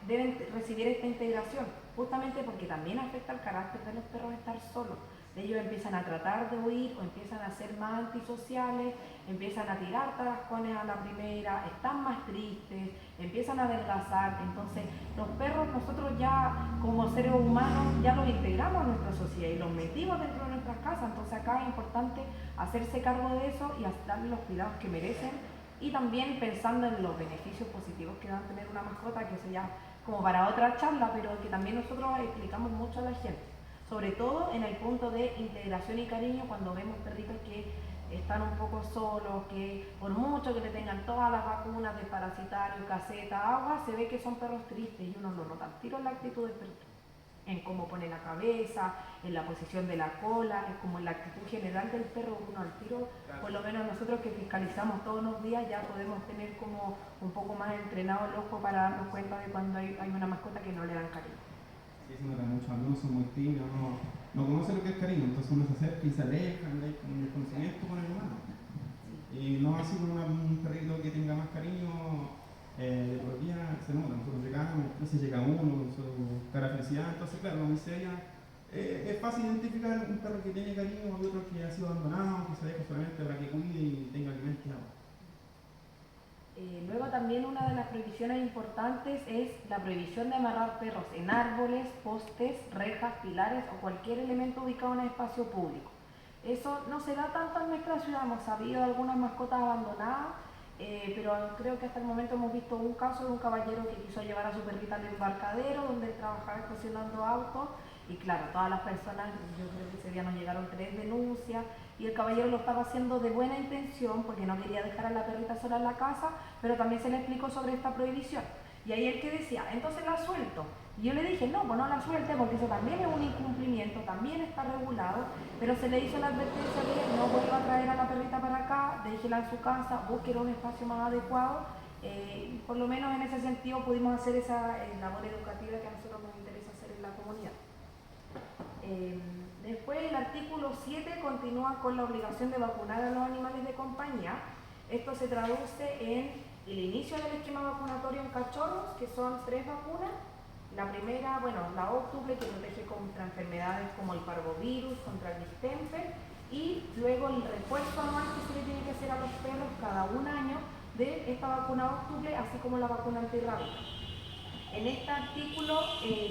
[SPEAKER 2] deben recibir esta integración, justamente porque también afecta el carácter de los perros estar solos. Ellos empiezan a tratar de huir o empiezan a ser más antisociales, empiezan a tirar tarascones a la primera, están más tristes, empiezan a adelgazar. Entonces los perros nosotros ya como seres humanos ya los integramos a nuestra sociedad y los metimos dentro de nuestras casas. Entonces acá es importante hacerse cargo de eso y darle los cuidados que merecen y también pensando en los beneficios positivos que va a tener una mascota, que eso ya como para otra charla, pero que también nosotros explicamos mucho a la gente. Sobre todo en el punto de integración y cariño cuando vemos perritos que están un poco solos, que por mucho que le tengan todas las vacunas de parasitario, caseta, agua, se ve que son perros tristes y uno lo nota al tiro en la actitud del perrito, en cómo pone la cabeza, en la posición de la cola, es como en la actitud general del perro, uno al tiro, por lo menos nosotros que fiscalizamos todos los días ya podemos tener como un poco más entrenado el ojo para darnos cuenta de cuando hay una mascota que no le dan cariño.
[SPEAKER 5] Sí, se nota mucho, algunos son muy tímidos, no conocen lo que es cariño, entonces uno se acerca y se aleja, hay como un desconocimiento con el humano. Y no así con un perrito que tenga más cariño, de por día se nota, nosotros llegamos, entonces llega uno con su cara de felicidad, entonces claro, la miseria, es fácil identificar un perro que tiene cariño y otro que ha sido abandonado, que se deja solamente para que cuide y tenga alimento y agua.
[SPEAKER 2] Luego también una de las prohibiciones importantes es la prohibición de amarrar perros en árboles, postes, rejas, pilares o cualquier elemento ubicado en el espacio público. Eso no se da tanto en nuestra ciudad, hemos sabido de algunas mascotas abandonadas, pero creo que hasta el momento hemos visto un caso de un caballero que quiso llevar a su perrita al embarcadero donde él trabajaba estacionando autos y claro, todas las personas, yo creo que ese día nos llegaron 3 denuncias y el caballero lo estaba haciendo de buena intención porque no quería dejar a la perrita sola en la casa, pero también se le explicó sobre esta prohibición. Y ahí él que decía, entonces la suelto. Y yo le dije, no, pues no la suelte porque eso también es un incumplimiento, también está regulado, pero se le hizo la advertencia de no vuelva a traer a la perrita para acá, déjela en su casa, busque un espacio más adecuado. Por lo menos en ese sentido pudimos hacer esa labor educativa que a nosotros nos interesa hacer en la comunidad. Después el artículo 7 continúa con la obligación de vacunar a los animales de compañía. Esto se traduce en el inicio del esquema vacunatorio en cachorros, que son 3 vacunas. La primera, bueno, la óctuple, que protege contra enfermedades como el parvovirus, contra el distemper, y luego el refuerzo anual que se le tiene que hacer a los perros cada 1 año de esta vacuna óctuple, así como la vacuna antirrábica. En este artículo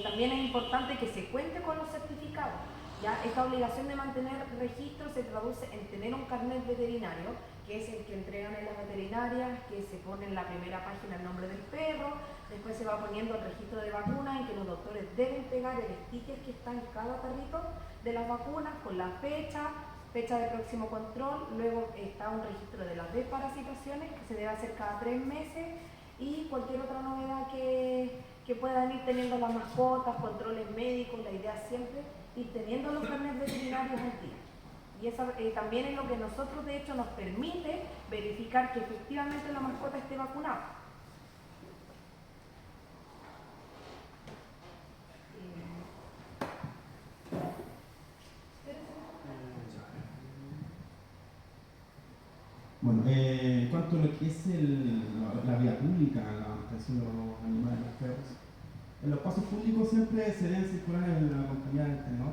[SPEAKER 2] también es importante que se cuente con los certificados. ¿Ya? Esta obligación de mantener registro se traduce en tener un carnet veterinario, que es el que entregan en las veterinarias, que se pone en la primera página el nombre del perro, después se va poniendo el registro de vacunas en que los doctores deben pegar el sticker que está en cada perrito de las vacunas con la fecha de próximo control, luego está un registro de las desparasitaciones que se debe hacer cada 3 meses y cualquier otra novedad que puedan ir teniendo las mascotas, controles médicos, la idea siempre ir teniendo los carnets veterinarios al día. Y eso también es lo que nosotros de hecho nos permite verificar que efectivamente la mascota esté vacunada.
[SPEAKER 5] Bueno, en cuanto a lo que es la vía pública, la mantención de los animales, los perros, en los pasos públicos siempre se deben circular en la compañía del tenedor,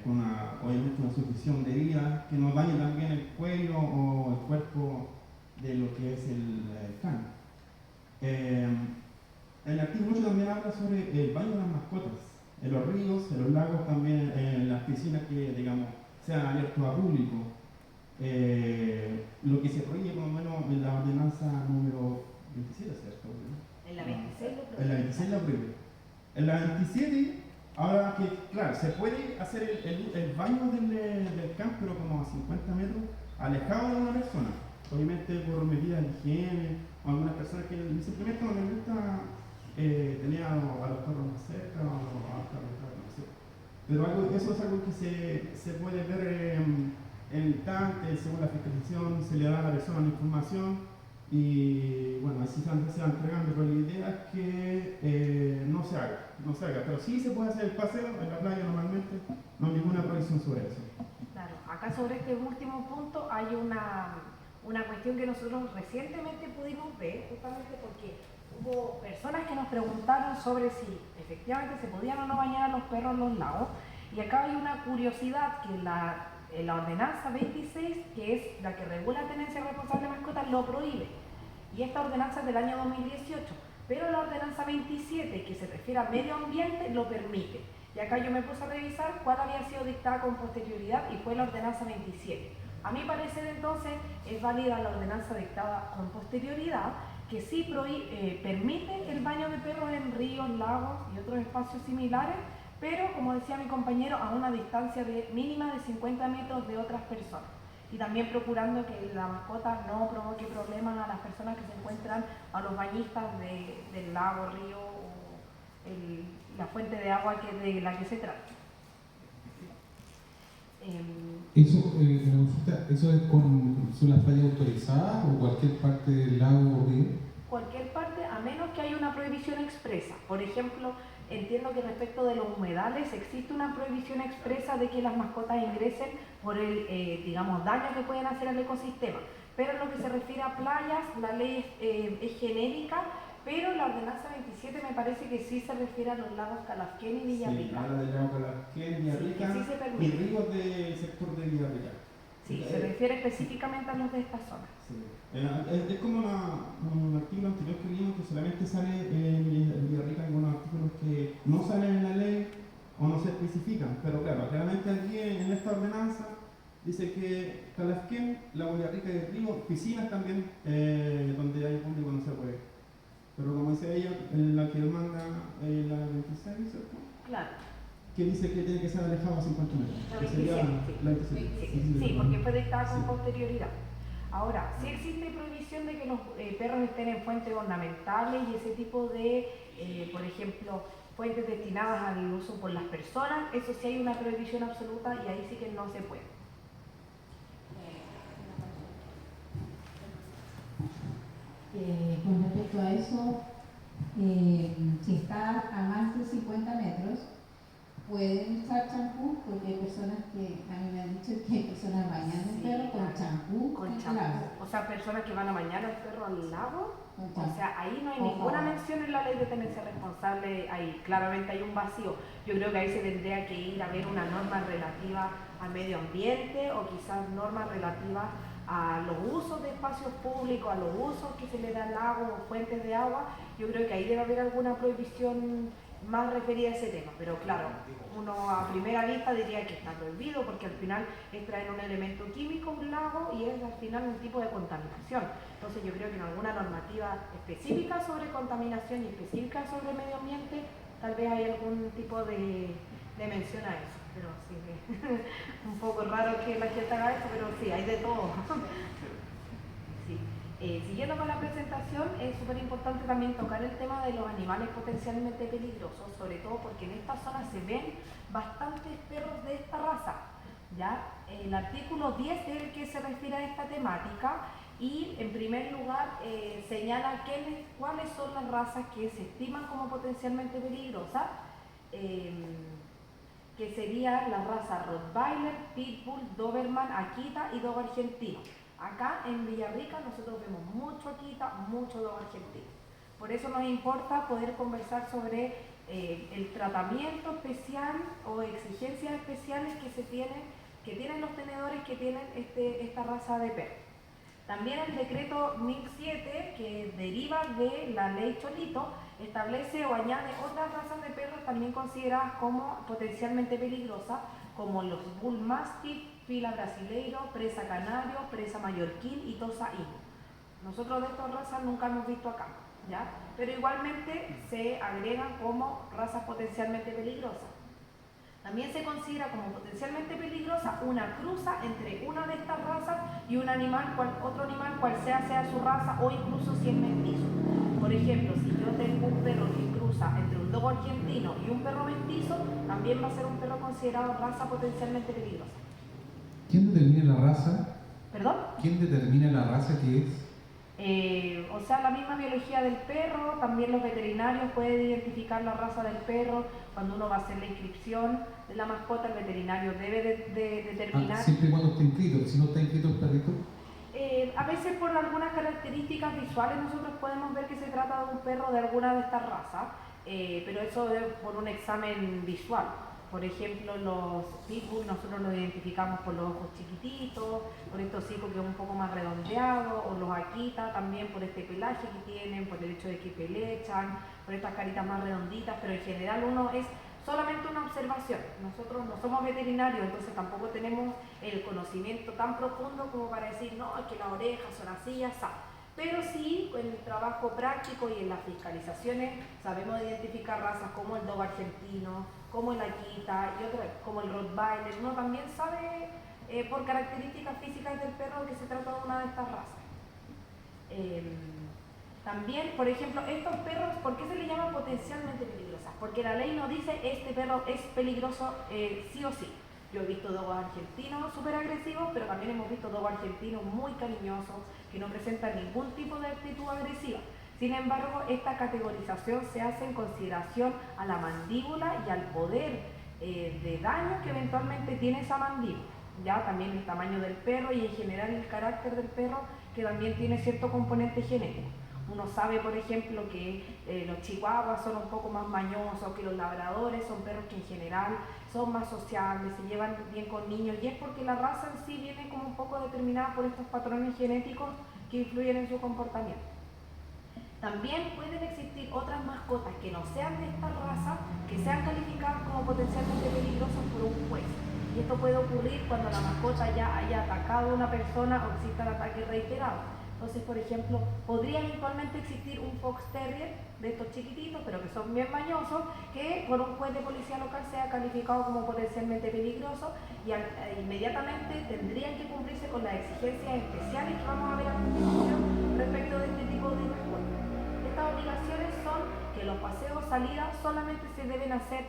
[SPEAKER 5] con obviamente una sujeción de vida que no dañe también el cuello o el cuerpo de lo que es el can. El artículo 8 también habla sobre el baño de las mascotas, en los ríos, en los lagos, también en las piscinas que, digamos, sean abiertos a público. Lo que se prohíbe, por lo menos, en la ordenanza número 27, ¿cierto?
[SPEAKER 2] En la 26 lo prohíbe.
[SPEAKER 5] En la 26 lo prohíbe. En la 27, ahora que, claro, se puede hacer el baño del campo, pero como a 50 metros, alejado de una persona. Obviamente por medidas de higiene, o algunas personas que simplemente no les gusta tener a los perros más cerca, o a los perros, no sé. Pero eso es algo que se puede ver en el instante, según la fiscalización, se le da a la persona la información y bueno, así se va entregando, pero la idea es que no se haga, pero sí se puede hacer el paseo en la playa normalmente, no hay ninguna prohibición sobre eso.
[SPEAKER 2] Claro, acá sobre este último punto hay una cuestión que nosotros recientemente pudimos ver, justamente porque hubo personas que nos preguntaron sobre si efectivamente se podían o no bañar a los perros en los lagos, y acá hay una curiosidad que la ordenanza 26, que es la que regula la tenencia responsable de mascotas, lo prohíbe. Y esta ordenanza es del año 2018, pero la ordenanza 27, que se refiere a medio ambiente, lo permite. Y acá yo me puse a revisar cuál había sido dictada con posterioridad y fue la ordenanza 27. A mi parecer entonces es válida la ordenanza dictada con posterioridad, que sí permite el baño de perros en ríos, lagos y otros espacios similares, pero como decía mi compañero, a una distancia mínima de 50 metros de otras personas. Y también procurando que la mascota no provoque problemas a las personas que se encuentran, a los bañistas del lago, río o la fuente de agua de la que se trata.
[SPEAKER 7] ¿Eso es son las playas autorizadas o cualquier parte del lago o río?
[SPEAKER 2] Cualquier parte, a menos que haya una prohibición expresa. Por ejemplo, entiendo que respecto de los humedales existe una prohibición expresa de que las mascotas ingresen por el, digamos, daño que pueden hacer al ecosistema. Pero en lo que se refiere a playas, la ley es genérica, pero la ordenanza 27 me parece que sí se refiere a los lagos Calafquén y
[SPEAKER 5] Sí,
[SPEAKER 2] Villarrica.
[SPEAKER 5] habla del lago Calafquén, Villarrica
[SPEAKER 2] Sí, que sí se
[SPEAKER 5] y
[SPEAKER 2] permite.
[SPEAKER 5] ríos del sector de Villarrica.
[SPEAKER 2] Sí, se refiere específicamente a los de esta zona.
[SPEAKER 5] Sí. Es como un artículo anterior que vimos que solamente sale en Villarrica algunos artículos que no salen en la ley o no se especifican, pero claro, claramente aquí en esta ordenanza dice que Calafquén, Lago Villarrica y el río, piscinas también donde hay público no se puede. Pero como decía ella, en la que manda la 26, ¿cierto?
[SPEAKER 2] Claro.
[SPEAKER 5] Que dice que tiene que ser alejado a 50 metros.
[SPEAKER 2] La
[SPEAKER 5] Que sería
[SPEAKER 2] 27,
[SPEAKER 5] la 27.
[SPEAKER 2] Sí, porque fue dictada con
[SPEAKER 5] Sí.
[SPEAKER 2] posterioridad. Ahora, sí existe prohibición de que los perros estén en fuentes ornamentales y ese tipo de, por ejemplo, fuentes destinadas al uso por las personas, eso sí hay una prohibición absoluta y ahí sí que no se puede.
[SPEAKER 6] Con respecto a eso, si está a más de 50 metros, pueden usar champú, porque hay personas que, a mí me han dicho que hay personas bañando un perro con champú
[SPEAKER 2] Con
[SPEAKER 6] en el
[SPEAKER 2] champú.
[SPEAKER 6] agua.
[SPEAKER 2] O sea, personas que van a bañar al perro al lago.
[SPEAKER 6] Con
[SPEAKER 2] O
[SPEAKER 6] champú.
[SPEAKER 2] sea, ahí no hay
[SPEAKER 6] Por
[SPEAKER 2] ninguna
[SPEAKER 6] favor.
[SPEAKER 2] mención en la ley de tenencia responsable, ahí claramente hay un vacío. Yo creo que ahí se tendría que ir a ver una norma relativa al medio ambiente o quizás normas relativas a los usos de espacios públicos, a los usos que se le da al agua o fuentes de agua. Yo creo que ahí debe haber alguna prohibición más referida a ese tema, pero claro, uno a primera vista diría que está prohibido porque al final es traer un elemento químico a un lago y es al final un tipo de contaminación. Entonces yo creo que en alguna normativa específica sobre contaminación y específica sobre medio ambiente, tal vez hay algún tipo de mención a eso, pero sí, un poco raro que la gente haga eso, pero sí, hay de todo. Sí. Siguiendo con la presentación, es súper importante también tocar el tema de los animales potencialmente peligrosos, sobre todo porque en esta zona se ven bastantes perros de esta raza. ¿Ya? El artículo 10 es el que se refiere a esta temática y en primer lugar señala cuáles son las razas que se estiman como potencialmente peligrosas, que serían las razas Rottweiler, Pitbull, Doberman, Akita y Dogo argentino. Acá en Villarrica nosotros vemos mucho Akita, mucho Dogo argentino. Por eso nos importa poder conversar sobre el tratamiento especial o exigencias especiales que tienen los tenedores que tienen esta raza de perro. También el decreto 1007, que deriva de la ley Cholito, establece o añade otras razas de perros también consideradas como potencialmente peligrosas, como los Bull Mastiff, Fila Brasileiro, Presa Canario, Presa Mallorquín y Tosa Inu. Nosotros de estas razas nunca hemos visto acá, ¿ya? Pero igualmente se agregan como razas potencialmente peligrosas. También se considera como potencialmente peligrosa una cruza entre una de estas razas y un animal, otro animal, cual sea su raza o incluso si es mestizo. Por ejemplo, si yo tengo un perro que cruza entre un dogo argentino y un perro mestizo, también va a ser un perro considerado raza potencialmente peligrosa.
[SPEAKER 7] ¿Quién determina la raza?
[SPEAKER 2] ¿Perdón?
[SPEAKER 7] ¿Quién determina la raza que es?
[SPEAKER 2] O sea, la misma biología del perro, también los veterinarios pueden identificar la raza del perro. Cuando uno va a hacer la inscripción de la mascota, el veterinario debe de determinar.
[SPEAKER 7] Siempre y cuando esté inscrito, si no está inscrito el perrito.
[SPEAKER 2] A veces por algunas características visuales nosotros podemos ver que se trata de un perro de alguna de estas razas, pero eso es por un examen visual. Por ejemplo, los pitbull nosotros los identificamos por los ojos chiquititos, por este hocico que es un poco más redondeado, o los Akita también por este pelaje que tienen, por el hecho de que pelechan, por estas caritas más redonditas, pero en general uno es solamente una observación. Nosotros no somos veterinarios, entonces tampoco tenemos el conocimiento tan profundo como para decir, no, es que las orejas son así y así. Pero sí, en el trabajo práctico y en las fiscalizaciones sabemos identificar razas como el dogo argentino, como el Akita y otras como el Rottweiler. Uno también sabe por características físicas del perro que se trata de una de estas razas. También, por ejemplo, estos perros, ¿por qué se les llama potencialmente peligrosas? Porque la ley no dice este perro es peligroso sí o sí. Yo he visto dogos argentinos súper agresivos, pero también hemos visto dogos argentinos muy cariñosos, que no presentan ningún tipo de actitud agresiva. Sin embargo, esta categorización se hace en consideración a la mandíbula y al poder de daño que eventualmente tiene esa mandíbula. Ya también el tamaño del perro y en general el carácter del perro que también tiene cierto componente genético. Uno sabe, por ejemplo, que los chihuahuas son un poco más mañosos, que los labradores son perros que en general son más sociables, se llevan bien con niños, y es porque la raza en sí viene como un poco determinada por estos patrones genéticos que influyen en su comportamiento. También pueden existir otras mascotas que no sean de esta raza, que sean calificadas como potencialmente peligrosas por un juez. Y esto puede ocurrir cuando la mascota ya haya atacado a una persona o exista el ataque reiterado. Entonces, por ejemplo, podría eventualmente existir un Fox Terrier de estos chiquititos, pero que son bien mañosos, que por un juez de policía local sea calificado como potencialmente peligroso y inmediatamente tendrían que cumplirse con las exigencias especiales que vamos a ver a continuación respecto de este tipo de mascotas. Estas obligaciones son que los paseos, salidas, solamente se deben hacer,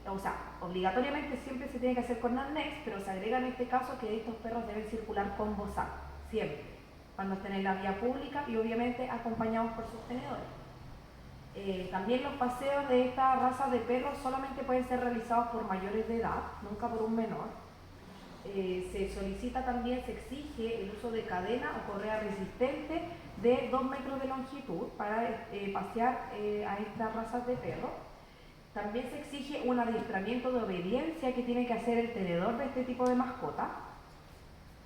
[SPEAKER 2] o sea, obligatoriamente siempre se tiene que hacer con arnés, pero se agrega en este caso que estos perros deben circular con bozal, siempre, cuando estén en la vía pública y obviamente acompañados por sus tenedores. También los paseos de esta raza de perros solamente pueden ser realizados por mayores de edad, nunca por un menor. Se solicita también, se exige el uso de cadena o correa resistente de 2 metros de longitud para pasear a estas razas de perros. También se exige un adiestramiento de obediencia que tiene que hacer el tenedor de este tipo de mascota.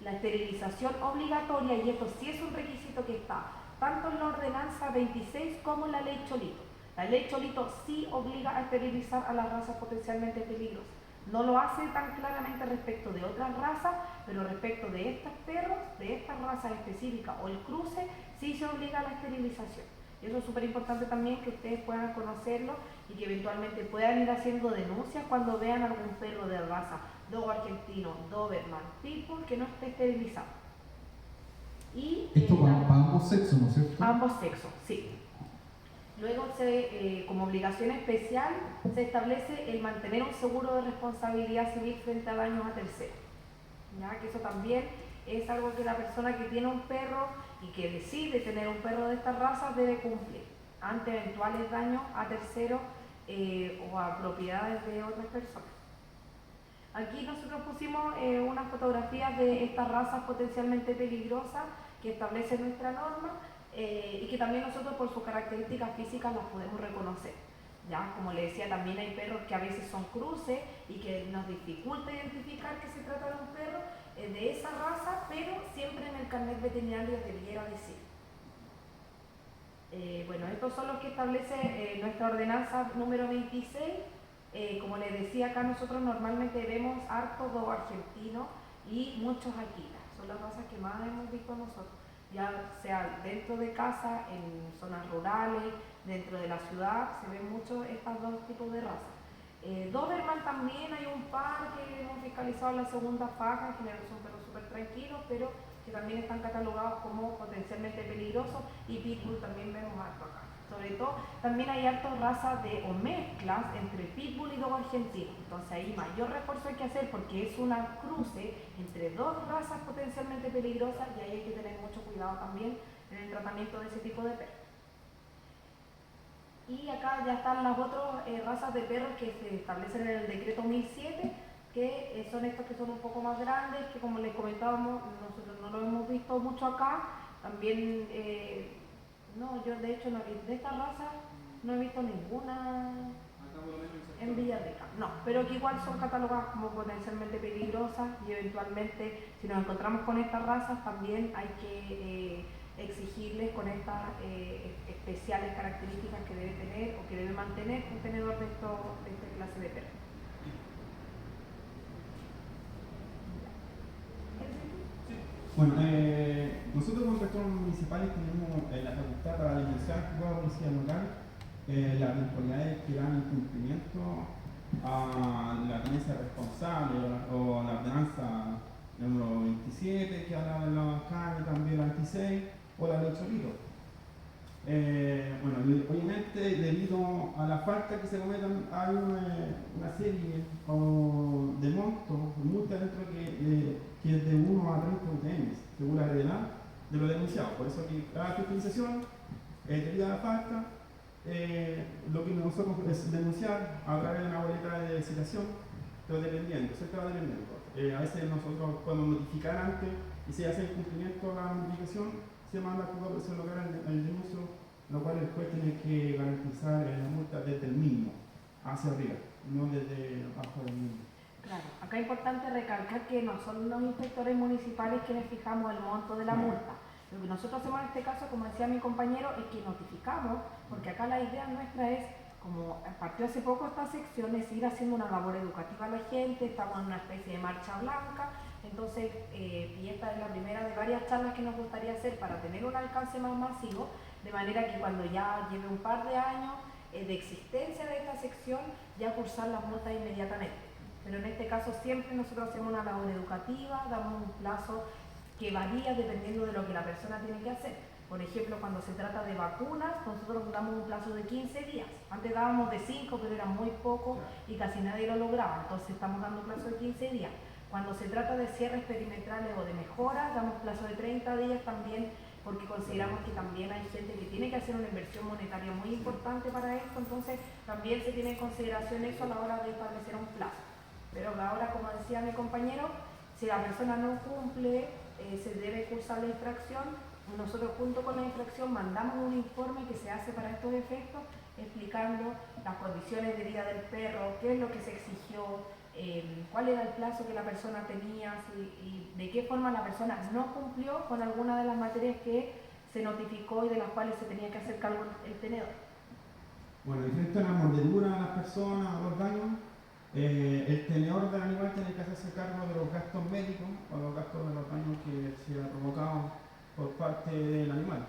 [SPEAKER 2] La esterilización obligatoria, y esto sí es un requisito que está tanto en la ordenanza 26 como en la ley Cholito. La ley Cholito sí obliga a esterilizar a las razas potencialmente peligrosas. No lo hace tan claramente respecto de otras razas, pero respecto de estos perros, de estas razas específicas o el cruce, sí se obliga a la esterilización. Y eso es súper importante también que ustedes puedan conocerlo y que eventualmente puedan ir haciendo denuncias cuando vean algún perro de raza dogo argentino, doberman, pitbull que no esté esterilizado. Y,
[SPEAKER 7] esto para ambos sexos, ¿no es cierto?
[SPEAKER 2] Ambos sexos, sí. Luego, como obligación especial, se establece el mantener un seguro de responsabilidad civil frente a daños a terceros. ¿Ya? Que eso también es algo que la persona que tiene un perro y que decide tener un perro de esta raza debe cumplir ante eventuales daños a terceros o a propiedades de otras personas. Aquí nosotros pusimos unas fotografías de estas razas potencialmente peligrosas que establece nuestra norma y que también nosotros por sus características físicas las podemos reconocer. ¿Ya? Como le decía, también hay perros que a veces son cruces y que nos dificulta identificar que se trata de un perro de esa raza, pero siempre en el carnet veterinario debiera decir. Bueno, estos son los que establece nuestra ordenanza número 26. Como les decía, acá nosotros normalmente vemos harto dogo argentino y muchos Akita. Son las razas que más hemos visto nosotros, ya sea dentro de casa, en zonas rurales, dentro de la ciudad, se ven mucho estos dos tipos de razas. Doberman también hay un par que hemos fiscalizado en la segunda faja, en general son perros súper tranquilos, pero que también están catalogados como potencialmente peligrosos, y pitbull también vemos harto acá. Sobre todo, también hay hartas razas o mezclas entre pitbull y dogo argentino. Entonces ahí mayor refuerzo hay que hacer porque es una cruce entre dos razas potencialmente peligrosas y ahí hay que tener mucho cuidado también en el tratamiento de ese tipo de perros. Y acá ya están las otras razas de perros que se establecen en el decreto 1007, que son estos que son un poco más grandes, que como les comentábamos, nosotros no lo hemos visto mucho acá. También no, yo de hecho de esta raza no he visto ninguna en Villarrica, no, pero que igual son catalogadas como potencialmente peligrosas y eventualmente si nos encontramos con estas razas también hay que exigirles con estas especiales características que debe tener o que debe mantener un tenedor de esta clase de perros.
[SPEAKER 5] Bueno, nosotros como gestores municipales tenemos la facultad para denunciar a la policía local las eventualidades que dan incumplimiento a la tenencia responsable o la ordenanza número 27 que habla de los carnes, también la 26 o la ley Cholito. Bueno, obviamente debido a la falta que se cometan hay una serie de montos, multas dentro que es de 1 a 30 UTM, según la gravedad de lo denunciado. Por eso que cada fiscalización, debido a la falta, lo que nosotros es denunciar a través de una boleta de citación, pero dependiendo, se está dependiendo. A veces nosotros podemos notificar antes y si hace el cumplimiento de la notificación, se manda al juzgado de presión local el denuncio, lo cual el juez tiene que garantizar la multa desde el mínimo hacia arriba, no desde abajo del mínimo.
[SPEAKER 2] Claro, acá es importante recalcar que no son los inspectores municipales quienes fijamos el monto de la multa. Lo que nosotros hacemos en este caso, como decía mi compañero, es que notificamos, porque acá la idea nuestra es, como partió hace poco esta sección, es ir haciendo una labor educativa a la gente, estamos en una especie de marcha blanca, entonces, y esta es la primera de varias charlas que nos gustaría hacer para tener un alcance más masivo, de manera que cuando ya lleve un par de años de existencia de esta sección, ya cursar las multas inmediatamente. Pero en este caso siempre nosotros hacemos una labor educativa, damos un plazo que varía dependiendo de lo que la persona tiene que hacer. Por ejemplo, cuando se trata de vacunas, nosotros damos un plazo de 15 días. Antes dábamos de 5, pero era muy poco y casi nadie lo lograba. Entonces estamos dando un plazo de 15 días. Cuando se trata de cierres perimetrales o de mejoras, damos plazo de 30 días también, porque consideramos que también hay gente que tiene que hacer una inversión monetaria muy importante para esto. Entonces también se tiene en consideración eso a la hora de establecer un plazo. Pero ahora, como decía mi compañero, si la persona no cumple, se debe cursar la infracción. Nosotros junto con la infracción mandamos un informe que se hace para estos efectos, explicando las condiciones de vida del perro, qué es lo que se exigió, cuál era el plazo que la persona tenía y de qué forma la persona no cumplió con alguna de las materias que se notificó y de las cuales se tenía que hacer cargo el tenedor.
[SPEAKER 5] Bueno, diferente a la mordedura a las personas, a los daños, el tenedor del animal tiene que hacerse cargo de los gastos médicos o los gastos de los daños que se han provocado por parte del animal.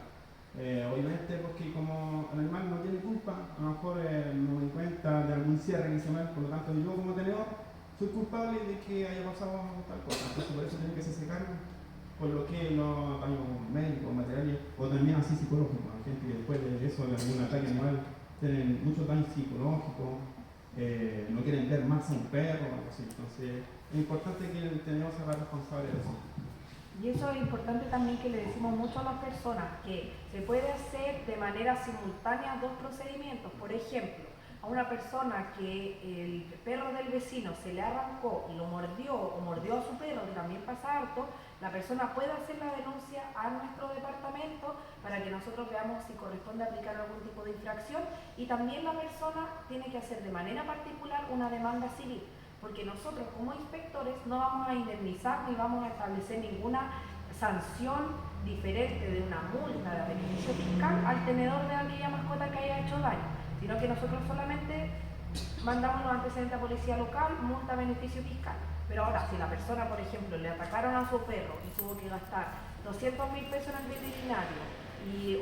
[SPEAKER 5] Obviamente porque como el animal no tiene culpa, a lo mejor no me di cuenta de algún cierre que se me, por lo tanto yo como tenedor soy culpable de que haya pasado tal cosa. Entonces por eso tiene que hacerse cargo por lo que los daños médicos, materiales o también así psicológicos. Hay gente que después de eso, de algún ataque animal, tienen muchos daños psicológicos. No quieren ver más a un perro o algo así. Entonces es importante que el tenedor se haga responsable de eso.
[SPEAKER 2] Y eso es importante también que le decimos mucho a las personas, que se puede hacer de manera simultánea dos procedimientos. Por ejemplo, a una persona que el perro del vecino se le arrancó y lo mordió o mordió a su perro, que también pasa harto, la persona puede hacer la denuncia a nuestro departamento para que nosotros veamos si corresponde aplicar algún tipo de infracción, y también la persona tiene que hacer de manera particular una demanda civil, porque nosotros como inspectores no vamos a indemnizar ni vamos a establecer ninguna sanción diferente de una multa de beneficio fiscal al tenedor de aquella mascota que haya hecho daño, sino que nosotros solamente mandamos los antecedentes a policía local, multa, beneficio fiscal. Pero ahora, si la persona, por ejemplo, le atacaron a su perro y tuvo que gastar 200.000 pesos en el veterinario,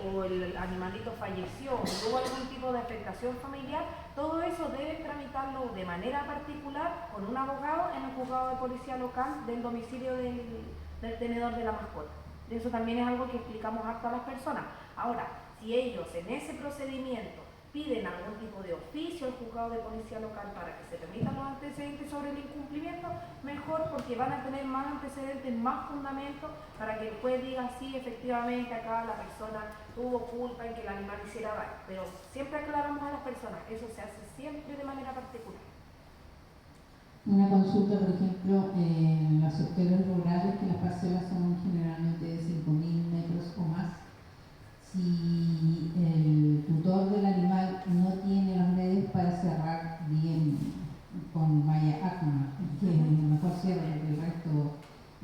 [SPEAKER 2] o el animalito falleció, o tuvo algún tipo de afectación familiar, todo eso debe tramitarlo de manera particular con un abogado en el juzgado de policía local del domicilio del tenedor de la mascota. Eso también es algo que explicamos harto a las personas. Ahora, si ellos en ese procedimiento piden algún tipo de oficio al juzgado de policía local para que se permitan los antecedentes sobre el incumplimiento, mejor, porque van a tener más antecedentes, más fundamentos para que el juez diga sí, efectivamente acá la persona tuvo culpa en que el animal hiciera daño. Pero siempre aclaramos a las personas, eso se hace siempre de manera particular.
[SPEAKER 6] Una consulta, por ejemplo, en los sectores rurales, que las parcelas son generalmente de 5.000 metros o más. Si el tutor del animal no tiene los medios para cerrar bien con malla ACMA, que es el mejor cierre, porque el resto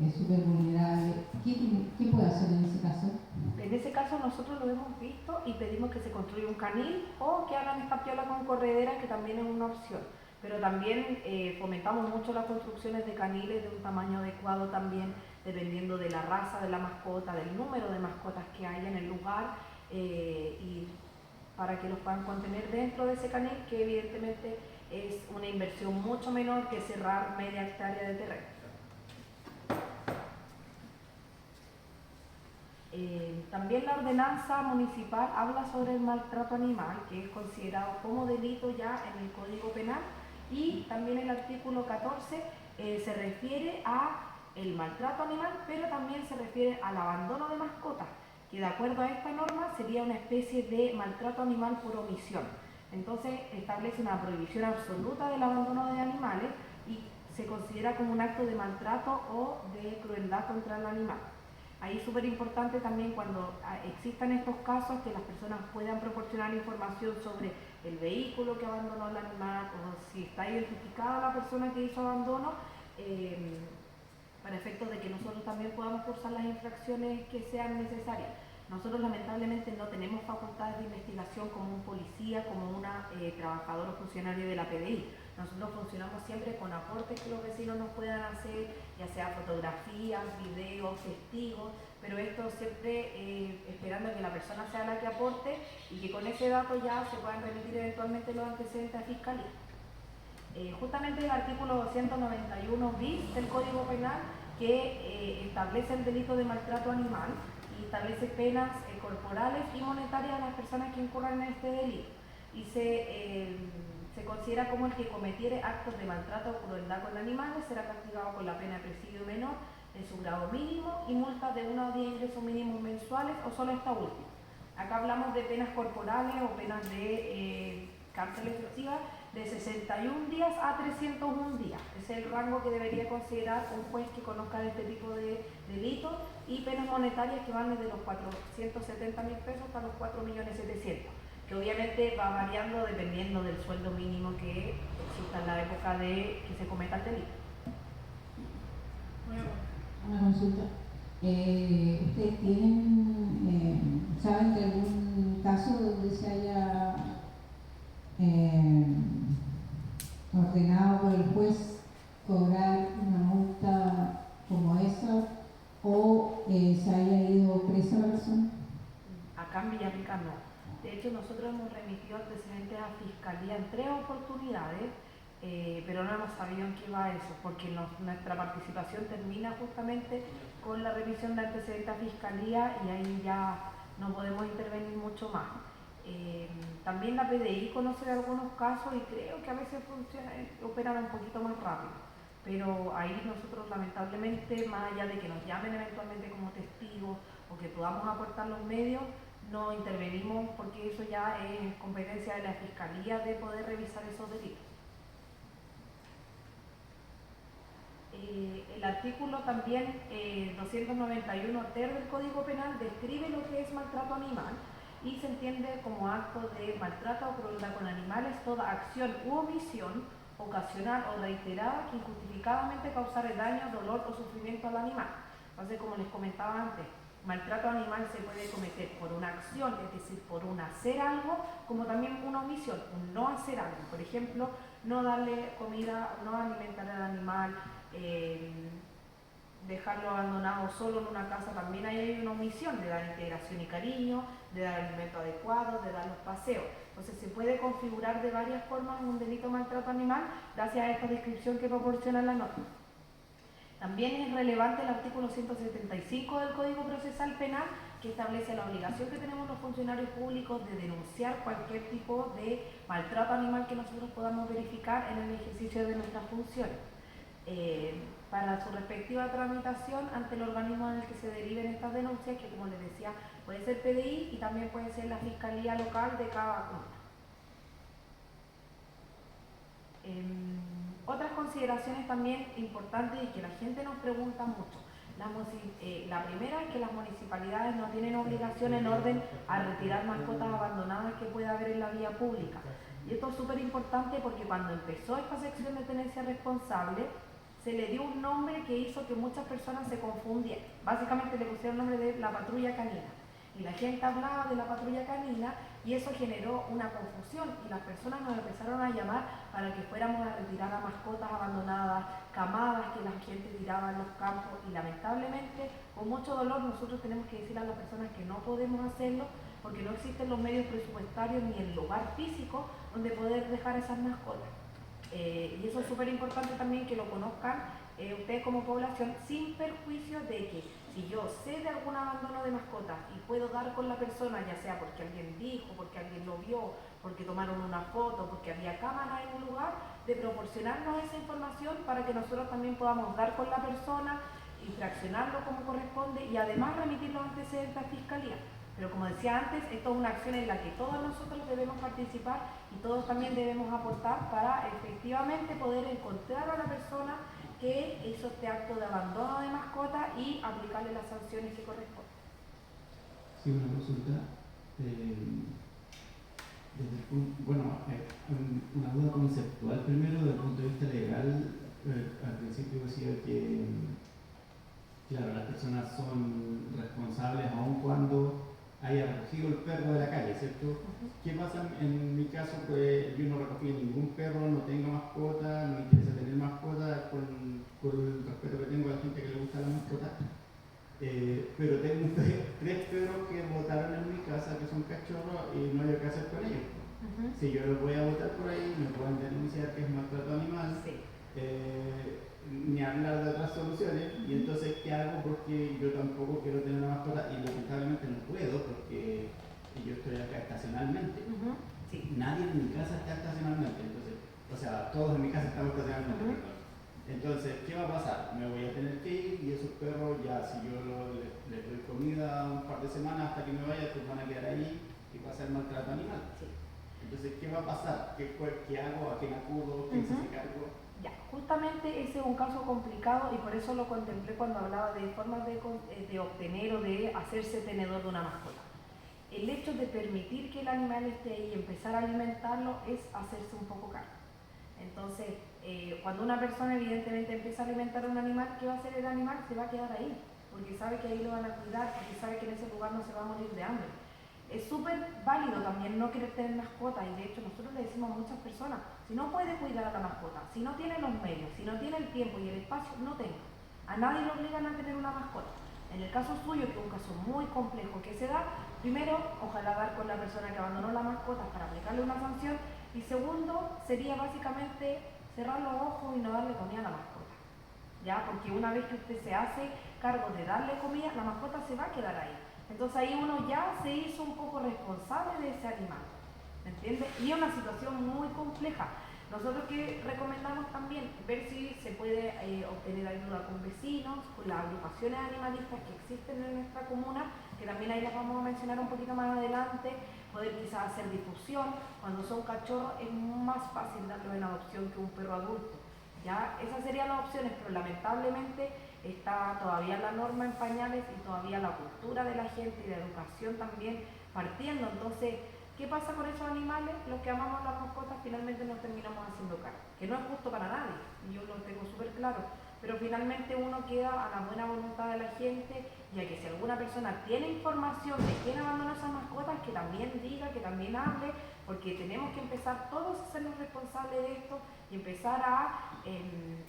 [SPEAKER 6] es súper vulnerable, ¿qué puede hacer en ese caso?
[SPEAKER 2] En ese caso nosotros lo hemos visto y pedimos que se construya un canil o que hagan esta piola con corredera, que también es una opción. Pero también fomentamos mucho las construcciones de caniles de un tamaño adecuado también, dependiendo de la raza de la mascota, del número de mascotas que haya en el lugar, y para que los puedan contener dentro de ese canil, que evidentemente es una inversión mucho menor que cerrar media hectárea de terreno. También la ordenanza municipal habla sobre el maltrato animal, que es considerado como delito ya en el Código Penal, y también el artículo 14 se refiere a el maltrato animal, pero también se refiere al abandono de mascotas, que de acuerdo a esta norma sería una especie de maltrato animal por omisión. Entonces establece una prohibición absoluta del abandono de animales y se considera como un acto de maltrato o de crueldad contra el animal. Ahí es súper importante también cuando existan estos casos que las personas puedan proporcionar información sobre el vehículo que abandonó el animal o si está identificada la persona que hizo abandono, para efectos de que nosotros también podamos cursar las infracciones que sean necesarias. Nosotros lamentablemente no tenemos facultades de investigación como un policía, como una trabajadora o funcionario de la PDI. Nosotros funcionamos siempre con aportes que los vecinos nos puedan hacer, ya sea fotografías, videos, testigos, pero esto siempre esperando que la persona sea la que aporte y que con ese dato ya se puedan remitir eventualmente los antecedentes a Fiscalía. Justamente el artículo 291 bis del Código Penal que establece el delito de maltrato animal y establece penas corporales y monetarias a las personas que incurran en este delito y se considera como el que cometiere actos de maltrato o crueldad con animales será castigado con la pena de presidio menor en su grado mínimo y multas de 1 a 10 ingresos mínimos mensuales o solo esta última. Acá hablamos de penas corporales o penas de cárcel efectiva de 61 días a 301 días. Ese es el rango que debería considerar un juez que conozca de este tipo de delitos y penas monetarias que van desde los 470.000 pesos hasta los 4.700.000, que obviamente va variando dependiendo del sueldo mínimo que exista en la época de que se cometa el delito.
[SPEAKER 6] Una consulta. ¿Ustedes saben de algún caso donde se haya ordenado por el juez cobrar una multa como esa o se haya ido presa la persona?
[SPEAKER 2] Acá en Villarrica no. De hecho, nosotros hemos remitido antecedentes a Fiscalía en 3 oportunidades, pero no hemos sabido en qué va eso, porque nuestra participación termina justamente con la remisión de antecedentes a Fiscalía y ahí ya no podemos intervenir mucho más. También la PDI conoce de algunos casos y creo que a veces operan un poquito más rápido, pero ahí nosotros lamentablemente, más allá de que nos llamen eventualmente como testigos o que podamos aportar los medios, no intervenimos porque eso ya es competencia de la Fiscalía de poder revisar esos delitos. El artículo también 291 ter del Código Penal describe lo que es maltrato animal y se entiende como acto de maltrato o crueldad con animales toda acción u omisión ocasional o reiterada que injustificadamente causare daño, dolor o sufrimiento al animal. Entonces, como les comentaba antes, maltrato animal se puede cometer por una acción, es decir, por un hacer algo, como también una omisión, un no hacer algo. Por ejemplo, no darle comida, no alimentar al animal, dejarlo abandonado solo en una casa, también hay una omisión de dar integración y cariño, de dar alimento adecuado, de dar los paseos. Entonces se puede configurar de varias formas un delito de maltrato animal gracias a esta descripción que proporciona la norma. También es relevante el artículo 175 del Código Procesal Penal que establece la obligación que tenemos los funcionarios públicos de denunciar cualquier tipo de maltrato animal que nosotros podamos verificar en el ejercicio de nuestras funciones. Para su respectiva tramitación ante el organismo en el que se deriven estas denuncias, que como les decía, puede ser PDI y también puede ser la Fiscalía Local de cada comuna. Otras consideraciones también importantes y que la gente nos pregunta mucho. La primera es que las municipalidades no tienen obligación en orden a retirar mascotas abandonadas que pueda haber en la vía pública. Y esto es súper importante porque cuando empezó esta sección de tenencia responsable, se le dio un nombre que hizo que muchas personas se confundieran. Básicamente le pusieron el nombre de la patrulla canina. Y la gente hablaba de la patrulla canina y eso generó una confusión y las personas nos empezaron a llamar para que fuéramos a retirar a mascotas abandonadas, camadas que la gente tiraba en los campos y lamentablemente con mucho dolor nosotros tenemos que decir a las personas que no podemos hacerlo porque no existen los medios presupuestarios ni el lugar físico donde poder dejar esas mascotas. Y eso es súper importante también que lo conozcan ustedes como población sin perjuicio de que si yo sé de algún abandono de mascotas y puedo dar con la persona, ya sea porque alguien dijo, porque alguien lo vio, porque tomaron una foto, porque había cámara en un lugar, de proporcionarnos esa información para que nosotros también podamos dar con la persona, infraccionarlo como corresponde y además remitir los antecedentes a Fiscalía. Pero como decía antes, esto es una acción en la que todos nosotros debemos participar y todos también debemos aportar para efectivamente poder encontrar a la persona que hizo este acto de abandono de mascota y aplicarle las sanciones que corresponden.
[SPEAKER 5] Sí, una consulta. Una duda conceptual primero, desde el punto de vista legal. Al principio decía que, claro, las personas son responsables aun cuando haya recogido el perro de la calle, ¿cierto? ¿Qué pasa en mi caso? Pues yo no recogí ningún perro, no tengo mascota, no me interesa tener mascota, con el respeto que tengo a la gente que le gusta la mascota. Pero tengo 3 perros que botaron en mi casa, que son cachorros, y no hay qué hacer con ellos. Si yo los voy a botar por ahí, me pueden denunciar que es maltrato animal.
[SPEAKER 2] Sí.
[SPEAKER 5] Ni hablar de otras soluciones. Y entonces, ¿qué hago? Porque yo tampoco quiero tener una mascota y lamentablemente no puedo porque yo estoy acá estacionalmente.
[SPEAKER 2] Sí.
[SPEAKER 5] Nadie en mi casa está estacionalmente, entonces, o sea, todos en mi casa estamos estacionalmente. Entonces, ¿qué va a pasar? Me voy a tener que ir y esos perros ya, si yo les doy comida un par de semanas hasta que me vaya, pues van a quedar ahí y va a ser maltrato animal.
[SPEAKER 2] Sí.
[SPEAKER 5] Entonces, ¿qué va a pasar? ¿Qué hago? ¿A quién acudo? ¿Quién se hace cargo?
[SPEAKER 2] Ya, justamente ese es un caso complicado y por eso lo contemplé cuando hablaba de formas de obtener o de hacerse tenedor de una mascota. El hecho de permitir que el animal esté ahí y empezar a alimentarlo es hacerse un poco cargo. Entonces, cuando una persona evidentemente empieza a alimentar a un animal, ¿qué va a hacer el animal? Se va a quedar ahí, porque sabe que ahí lo van a cuidar, porque sabe que en ese lugar no se va a morir de hambre. Es súper válido también no querer tener mascota y de hecho nosotros le decimos a muchas personas, si no puede cuidar a la mascota, si no tiene los medios, si no tiene el tiempo y el espacio, no tenga. A nadie le obligan a tener una mascota. En el caso suyo, que es un caso muy complejo que se da, primero, ojalá dar con la persona que abandonó la mascota para aplicarle una sanción y segundo, sería básicamente cerrar los ojos y no darle comida a la mascota. ¿Ya? Porque una vez que usted se hace cargo de darle comida, la mascota se va a quedar ahí. Entonces ahí uno ya se hizo un poco responsable de ese animal, ¿me entiende? Y es una situación muy compleja. Nosotros que recomendamos también ver si se puede obtener ayuda con vecinos, con las agrupaciones animalistas que existen en nuestra comuna, que también ahí las vamos a mencionar un poquito más adelante, poder quizás hacer difusión. Cuando son cachorros es más fácil darlo en adopción que un perro adulto. ¿Ya? Esas serían las opciones, pero lamentablemente está todavía la norma en pañales y todavía la cultura de la gente y la educación también partiendo. Entonces, ¿qué pasa con esos animales? Los que amamos las mascotas finalmente nos terminamos haciendo cargo, que no es justo para nadie, y yo lo tengo súper claro, pero finalmente uno queda a la buena voluntad de la gente, ya que si alguna persona tiene información de quién abandonó esas mascotas, que también diga, que también hable, porque tenemos que empezar todos a sernos responsables de esto y empezar a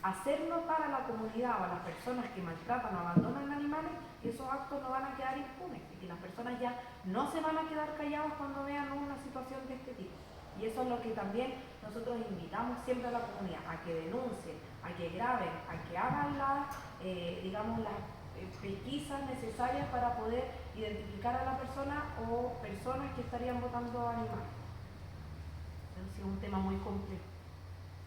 [SPEAKER 2] hacer notar a la comunidad o a las personas que maltratan o abandonan animales que esos actos no van a quedar impunes y que las personas ya no se van a quedar calladas cuando vean una situación de este tipo. Y eso es lo que también nosotros invitamos siempre a la comunidad, a que denuncien, a que graben, a que hagan las pesquisas necesarias para poder identificar a la persona o personas que estarían botando animales. Entonces es un tema muy complejo.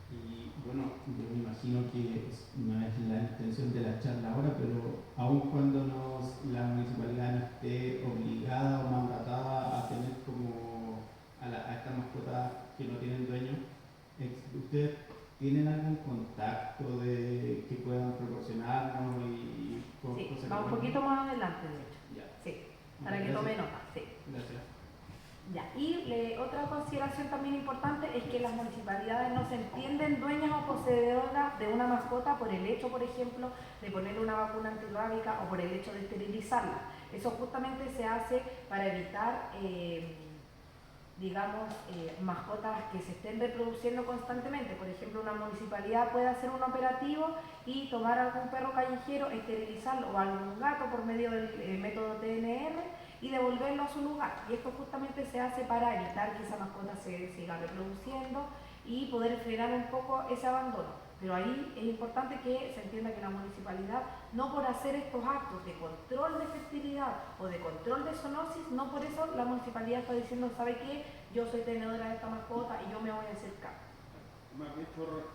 [SPEAKER 5] Y bueno, yo me imagino que no es la intención de la charla ahora, pero aun cuando la municipalidad no esté obligada o mandatada a tener como a estas mascotas que no tienen dueño, ¿ustedes tienen algún contacto que puedan proporcionarnos?
[SPEAKER 2] Sí, va un poquito más adelante, de hecho.
[SPEAKER 5] Ya.
[SPEAKER 2] Sí, para que tome nota. Sí.
[SPEAKER 5] Gracias.
[SPEAKER 2] Ya. Y otra consideración también importante es que las municipalidades no se entienden dueñas o poseedoras de una mascota por el hecho, por ejemplo, de ponerle una vacuna antirrábica o por el hecho de esterilizarla. Eso justamente se hace para evitar mascotas que se estén reproduciendo constantemente. Por ejemplo, una municipalidad puede hacer un operativo y tomar algún perro callejero, esterilizarlo o algún gato por medio del método TNR y devolverlo a su lugar. Y esto justamente se hace para evitar que esa mascota se siga reproduciendo y poder frenar un poco ese abandono. Pero ahí es importante que se entienda que la municipalidad, no por hacer estos actos de control de fertilidad o de control de zoonosis, no por eso la municipalidad está diciendo, ¿sabe qué? Yo soy tenedora de esta mascota y yo me voy a hacer cargo.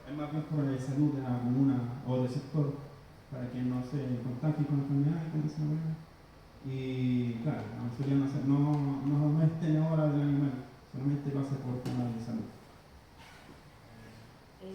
[SPEAKER 5] Es más bien por la salud de la comuna o del sector, para que no se contagien con enfermedades, como se llama. Y claro, la mayoría no es tenedora del animal, solamente pasa por temas de salud.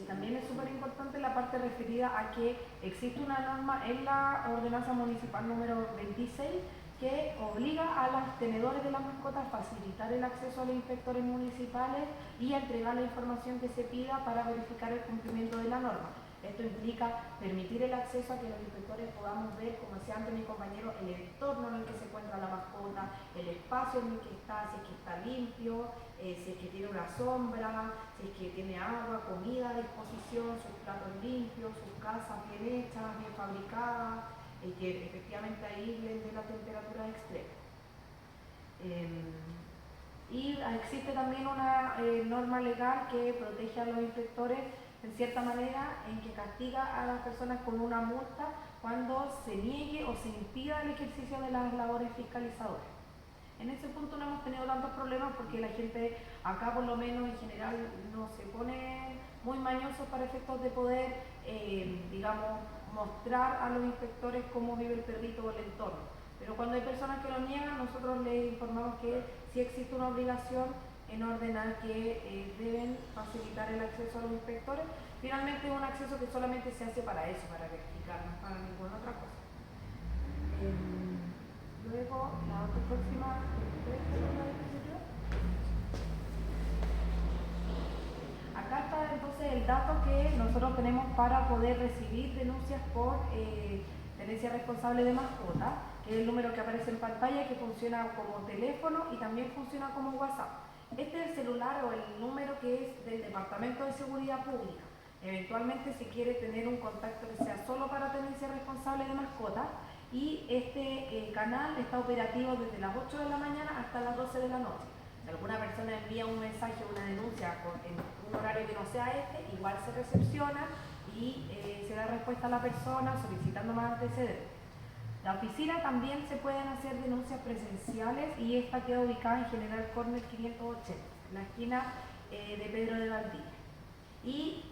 [SPEAKER 2] También es súper importante la parte referida a que existe una norma en la ordenanza municipal número 26 que obliga a los tenedores de las mascotas a facilitar el acceso a los inspectores municipales y a entregar la información que se pida para verificar el cumplimiento de la norma. Esto implica permitir el acceso a que los inspectores podamos ver, como decía antes mi compañero, el entorno en el que se encuentra la mascota, el espacio en el que está, si es que está limpio, si es que tiene una sombra, si es que tiene agua, comida a disposición, sus platos limpios, sus casas bien hechas, bien fabricadas, y que efectivamente aíslen de la temperatura extrema. Y existe también una norma legal que protege a los inspectores en cierta manera, en que castiga a las personas con una multa cuando se niegue o se impida el ejercicio de las labores fiscalizadoras. En ese punto no hemos tenido tantos problemas porque la gente acá por lo menos en general no se pone muy mañosos para efectos de poder, digamos, mostrar a los inspectores cómo vive el perrito o el entorno. Pero cuando hay personas que lo niegan, nosotros les informamos que sí existe una obligación en orden a que deben facilitar el acceso a los inspectores. Finalmente es un acceso que solamente se hace para eso, para verificar, no para ninguna otra cosa. Luego, la otra próxima. Acá está entonces el dato que nosotros tenemos para poder recibir denuncias por tenencia responsable de mascota, que es el número que aparece en pantalla, que funciona como teléfono y también funciona como WhatsApp. Este es el celular o el número que es del Departamento de Seguridad Pública. Eventualmente se quiere tener un contacto que sea solo para tenencia responsable de mascotas, y este canal está operativo desde las 8 de la mañana hasta las 12 de la noche. Si alguna persona envía un mensaje o una denuncia en un horario que no sea este, igual se recepciona y se da respuesta a la persona solicitando más antecedentes. La oficina también se pueden hacer denuncias presenciales y esta queda ubicada en General Corner 580, en la esquina de Pedro de Valdivia. Y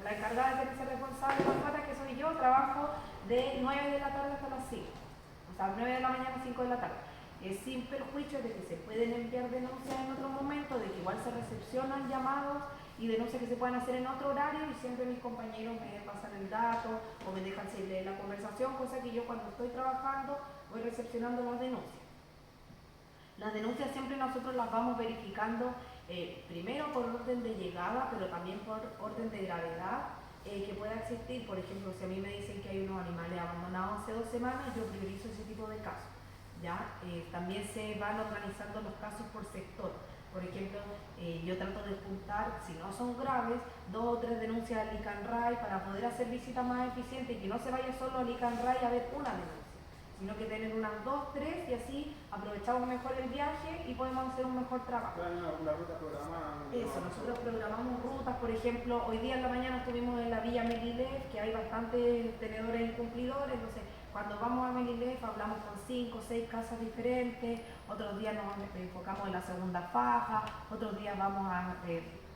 [SPEAKER 2] la encargada de tenencia responsable de mascotas, que soy yo, trabajo de 9 de la tarde hasta las 5, o sea, 9 de la mañana a 5 de la tarde. Es sin perjuicio de que se pueden enviar denuncias en otro momento, de que igual se recepcionan llamados y denuncias que se pueden hacer en otro horario, y siempre mis compañeros me pasan el dato o me dejan seguir la conversación, cosa que yo cuando estoy trabajando voy recepcionando las denuncias. Las denuncias siempre nosotros las vamos verificando primero por orden de llegada, pero también por orden de gravedad que pueda existir. Por ejemplo, si a mí me dicen que hay unos animales abandonados hace 2 semanas, yo priorizo ese tipo de casos. ¿Ya? También se van organizando los casos por sector. Por ejemplo, yo trato de juntar, si no son graves, 2 o 3 denuncias al ICANRAI para poder hacer visitas más eficientes y que no se vaya solo al ICANRAI a ver una denuncia, sino que tener unas 2, 3 y así aprovechamos mejor el viaje y podemos hacer un mejor trabajo.
[SPEAKER 4] La ruta programada.
[SPEAKER 2] Eso, nosotros programamos rutas. Por ejemplo, hoy día en la mañana estuvimos en la Villa Melilef, que hay bastantes tenedores incumplidores, entonces cuando vamos a Melilef hablamos con 5 o 6 casas diferentes, otros días nos enfocamos en la segunda faja, otros días vamos a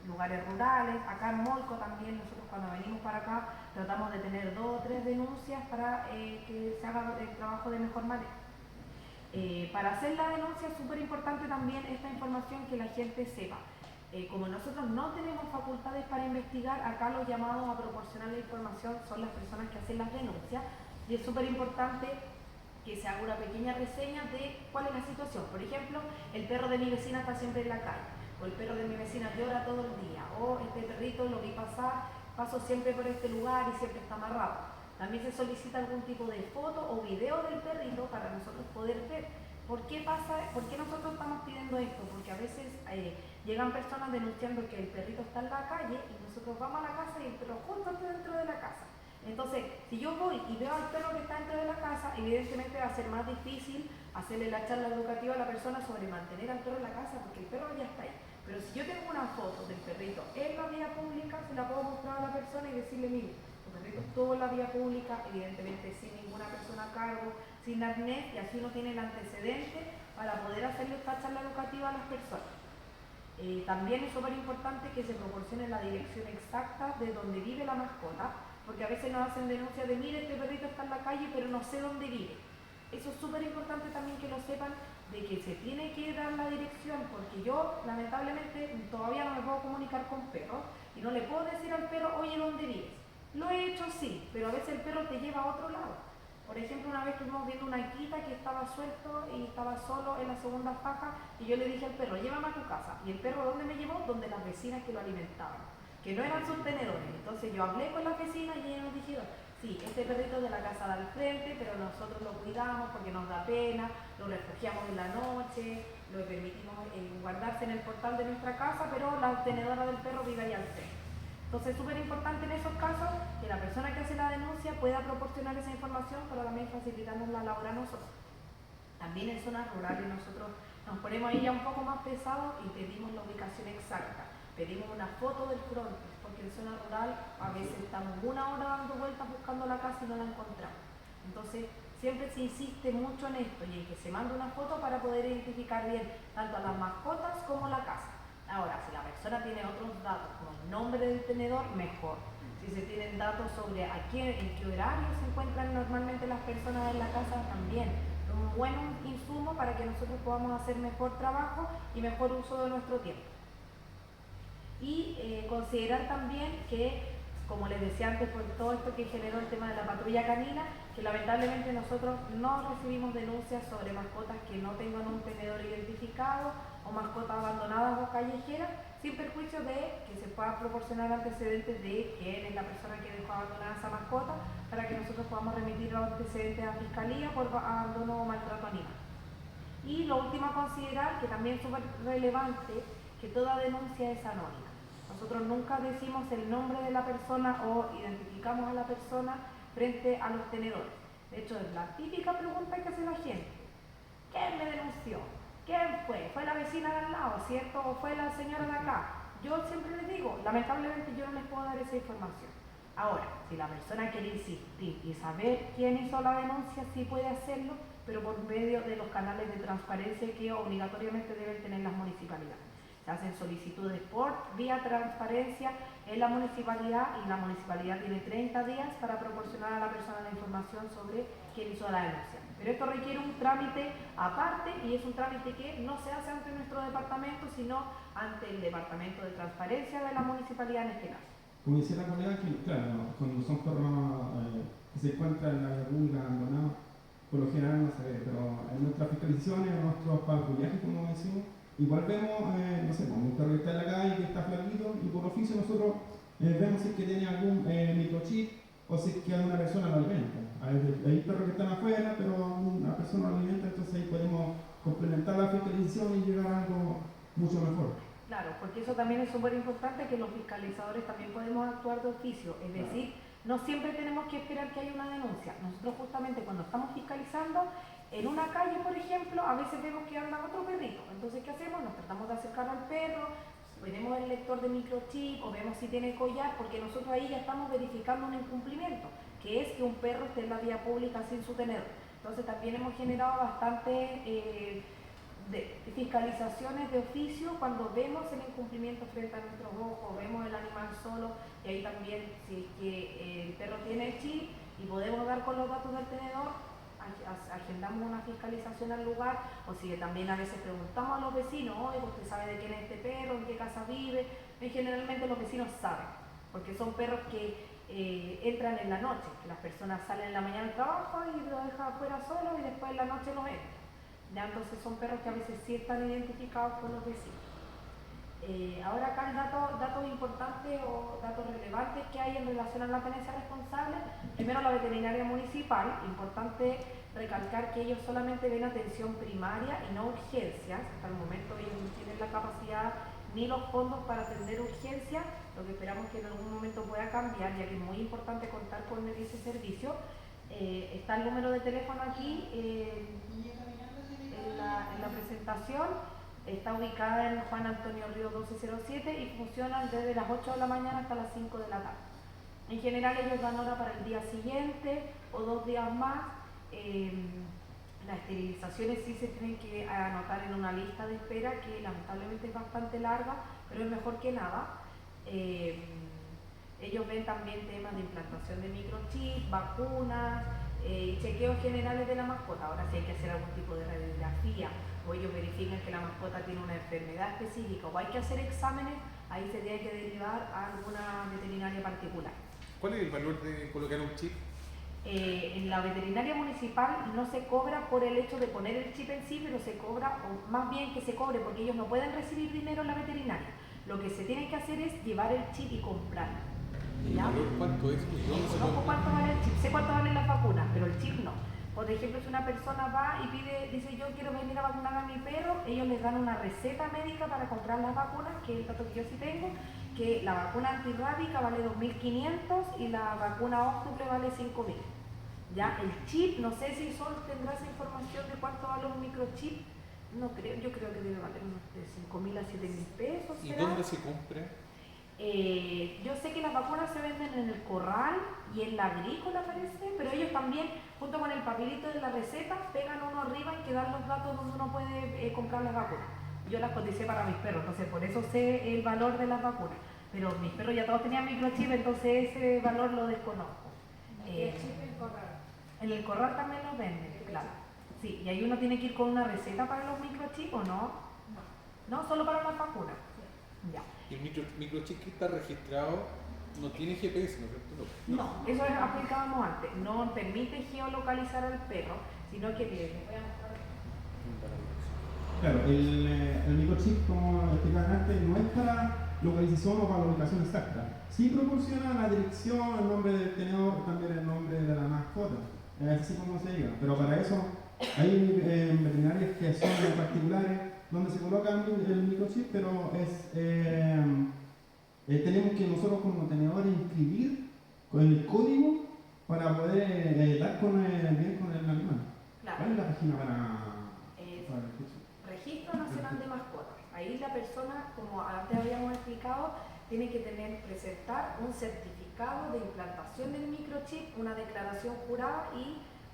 [SPEAKER 2] lugares rurales. Acá en Molco también, nosotros cuando venimos para acá tratamos de tener 2 o 3 denuncias para que se haga el trabajo de mejor manera. Para hacer la denuncia es súper importante también esta información, que la gente sepa. Como nosotros no tenemos facultades para investigar, acá los llamados a proporcionar la información son las personas que hacen las denuncias, y es súper importante que se haga una pequeña reseña de cuál es la situación. Por ejemplo, el perro de mi vecina está siempre en la calle, o el perro de mi vecina llora todo el día, o este perrito lo vi pasar, paso siempre por este lugar y siempre está amarrado. También se solicita algún tipo de foto o video del perrito para nosotros poder ver por qué nosotros estamos pidiendo esto, porque a veces llegan personas denunciando que el perrito está en la calle y nosotros vamos a la casa y el perro justo está dentro de la casa. Entonces, si yo voy y veo al perro que está dentro de la casa, evidentemente va a ser más difícil hacerle la charla educativa a la persona sobre mantener al perro en la casa, porque el perro ya está ahí. Pero si yo tengo una foto del perrito en la vía pública, se la puedo mostrar a la persona y decirle, mire, tu perrito estuvo en la vía pública, evidentemente sin ninguna persona a cargo, sin arnés, y así uno tiene el antecedente para poder hacerle esta charla educativa a las personas. También es súper importante que se proporcione la dirección exacta de donde vive la mascota, porque a veces nos hacen denuncias de, mire, este perrito está en la calle pero no sé dónde vive. Eso es súper importante también que lo sepan, de que se tiene que dar la dirección, porque yo lamentablemente todavía no me puedo comunicar con perros y no le puedo decir al perro, oye, ¿dónde vives? Lo he hecho sí, pero a veces el perro te lleva a otro lado. Por ejemplo, una vez estuvimos viendo una quita que estaba suelto y estaba solo en la segunda faja y yo le dije al perro, llévame a tu casa. Y el perro, ¿dónde me llevó? Donde las vecinas que lo alimentaban, que no eran sus tenedores. Entonces yo hablé con las vecinas y ellas nos dijeron, sí, este perrito es de la casa de al frente, pero nosotros lo cuidamos porque nos da pena, lo refugiamos en la noche, lo permitimos guardarse en el portal de nuestra casa, pero la tenedora del perro vive ahí al frente. Entonces es súper importante en esos casos que la persona que hace la denuncia pueda proporcionar esa información para también facilitarnos la labor a nosotros. También en zonas rurales nosotros nos ponemos ahí ya un poco más pesados y pedimos la ubicación exacta. Pedimos una foto del frontis, porque en zona rural a veces estamos una hora dando vueltas buscando la casa y no la encontramos. Entonces siempre se insiste mucho en esto y en que se mande una foto para poder identificar bien tanto a las mascotas como la casa. Ahora, si la persona tiene otros datos, como el nombre del tenedor, mejor. Si se tienen datos sobre en qué horario se encuentran normalmente las personas en la casa, también. Es un buen insumo para que nosotros podamos hacer mejor trabajo y mejor uso de nuestro tiempo. Y considerar también que, como les decía antes, por todo esto que generó el tema de la patrulla canina, que lamentablemente nosotros no recibimos denuncias sobre mascotas que no tengan un tenedor identificado o mascotas abandonadas o callejeras, sin perjuicio de que se puedan proporcionar antecedentes de quién es la persona que dejó abandonada esa mascota, para que nosotros podamos remitir los antecedentes a la Fiscalía por abandono o maltrato animal. Y lo último a considerar, que también es súper relevante, que toda denuncia es anónima. Nosotros nunca decimos el nombre de la persona o identificamos a la persona frente a los tenedores. De hecho, es la típica pregunta que hace la gente. ¿Quién me denunció? ¿Quién fue? ¿Fue la vecina de al lado, cierto? ¿O fue la señora de acá? Yo siempre les digo, lamentablemente yo no les puedo dar esa información. Ahora, si la persona quiere insistir y saber quién hizo la denuncia, sí puede hacerlo, pero por medio de los canales de transparencia que obligatoriamente deben tener las municipalidades. Se hacen solicitudes por vía transparencia en la municipalidad y la municipalidad tiene 30 días para proporcionar a la persona la información sobre quién hizo la denuncia. Pero esto requiere un trámite aparte y es un trámite que no se hace ante nuestro departamento, sino ante el departamento de transparencia de la municipalidad en este caso.
[SPEAKER 5] Como decía la colega, que claro, cuando son perros que se encuentran en la vía pública abandonados, por lo general no se ve, pero en nuestras fiscalizaciones, en nuestros patrullajes, como decimos, igual vemos, no sé, un perro que está en la calle, que está flaquito, y por oficio nosotros vemos si es que tiene algún microchip o si es que alguna persona lo alimenta. Hay perros que están afuera, pero una persona lo alimenta, entonces ahí podemos complementar la fiscalización y llegar a algo mucho mejor.
[SPEAKER 2] Claro, porque eso también es súper importante, que los fiscalizadores también podemos actuar de oficio, es decir, no siempre tenemos que esperar que haya una denuncia. Nosotros justamente cuando estamos fiscalizando, en una calle, por ejemplo, a veces vemos que anda otro perrito. Entonces, ¿qué hacemos? Nos tratamos de acercar al perro, ponemos el lector de microchip o vemos si tiene collar, porque nosotros ahí ya estamos verificando un incumplimiento, que es que un perro esté en la vía pública sin su tenedor. Entonces, también hemos generado bastante fiscalizaciones de oficio cuando vemos el incumplimiento frente a nuestros ojos, vemos el animal solo, y ahí también, si es que el perro tiene chip y podemos dar con los datos del tenedor, agendamos una fiscalización al lugar, o si también a veces preguntamos a los vecinos, oye, ¿usted sabe de quién es este perro? ¿En qué casa vive? Y generalmente los vecinos saben, porque son perros que entran en la noche, que las personas salen en la mañana al trabajo y lo dejan afuera solo y después en la noche los entran. Ya, entonces son perros que a veces sí están identificados por los vecinos. Ahora acá el datos importantes o datos relevantes que hay en relación a la tenencia responsable. Primero, la veterinaria municipal. Importante recalcar que ellos solamente ven atención primaria y no urgencias. Hasta el momento ellos no tienen la capacidad ni los fondos para atender urgencias, lo que esperamos que en algún momento pueda cambiar, ya que es muy importante contar con ese servicio. Está el número de teléfono aquí en la presentación. Está ubicada en Juan Antonio Ríos 1207 y funcionan desde las 8 de la mañana hasta las 5 de la tarde. En general ellos dan hora para el día siguiente o 2 días más. Las esterilizaciones sí se tienen que anotar en una lista de espera que lamentablemente es bastante larga, pero es mejor que nada. Ellos ven también temas de implantación de microchip, vacunas, y chequeos generales de la mascota. Ahora, si hay que hacer algún tipo de radiografía o ellos verifican que la mascota tiene una enfermedad específica o hay que hacer exámenes, ahí se tiene que derivar a alguna veterinaria particular.
[SPEAKER 7] ¿Cuál es el valor de colocar un chip?
[SPEAKER 2] En la veterinaria municipal no se cobra por el hecho de poner el chip en sí, pero se cobra, o más bien que se cobre, porque ellos no pueden recibir dinero en la veterinaria. Lo que se tiene que hacer es llevar el chip y comprarlo.
[SPEAKER 7] ¿El valor cuánto es? ¿Y dónde se
[SPEAKER 2] Conozco
[SPEAKER 7] compra?
[SPEAKER 2] cuánto vale el chip, sé cuánto valen las vacunas, pero el chip no. Por ejemplo, si una persona va y dice yo quiero venir a vacunar a mi perro, ellos les dan una receta médica para comprar las vacunas, que es el dato que yo sí tengo, que la vacuna antirrábica vale 2.500 y la vacuna óctuple vale 5.000. Ya, el chip, no sé si Sol tendrá esa información de cuánto vale un microchip, no creo, yo creo que debe valer unos de 5.000 a 7.000 pesos.
[SPEAKER 7] ¿Y
[SPEAKER 2] ¿será?
[SPEAKER 7] dónde se compra?
[SPEAKER 2] Yo sé que las vacunas se venden en el corral y en la agrícola parece, pero ellos también, junto con el papelito de la receta, pegan uno arriba y que dan los datos donde uno puede comprar las vacunas. Yo las coticé para mis perros, entonces por eso sé el valor de las vacunas. Pero mis perros ya todos tenían microchip, entonces ese valor lo desconozco.
[SPEAKER 3] El chip en el corral.
[SPEAKER 2] En el corral también los venden, claro. Sí, y ahí uno tiene que ir con una receta para los microchips, ¿o no? No, solo para las vacunas. Ya.
[SPEAKER 7] El microchip que está registrado no tiene GPS, ¿no es cierto?
[SPEAKER 2] No, eso es aplicábamos antes. No permite geolocalizar al perro, sino que le voy a mostrar.
[SPEAKER 5] Claro, el microchip, como explicaban antes, no es para localización o para la ubicación exacta. Sí proporciona la dirección, el nombre del tenedor, también el nombre de la mascota. Así como se diga. Pero para eso hay veterinarias que son particulares donde se coloca el microchip, pero tenemos que nosotros como tenedores inscribir con el código para poder dar bien con el animal.
[SPEAKER 2] Claro.
[SPEAKER 5] ¿Cuál es la página para el
[SPEAKER 2] Registro Nacional de Mascotas. Ahí la persona, como antes habíamos explicado, tiene que presentar un certificado de implantación del microchip, una declaración jurada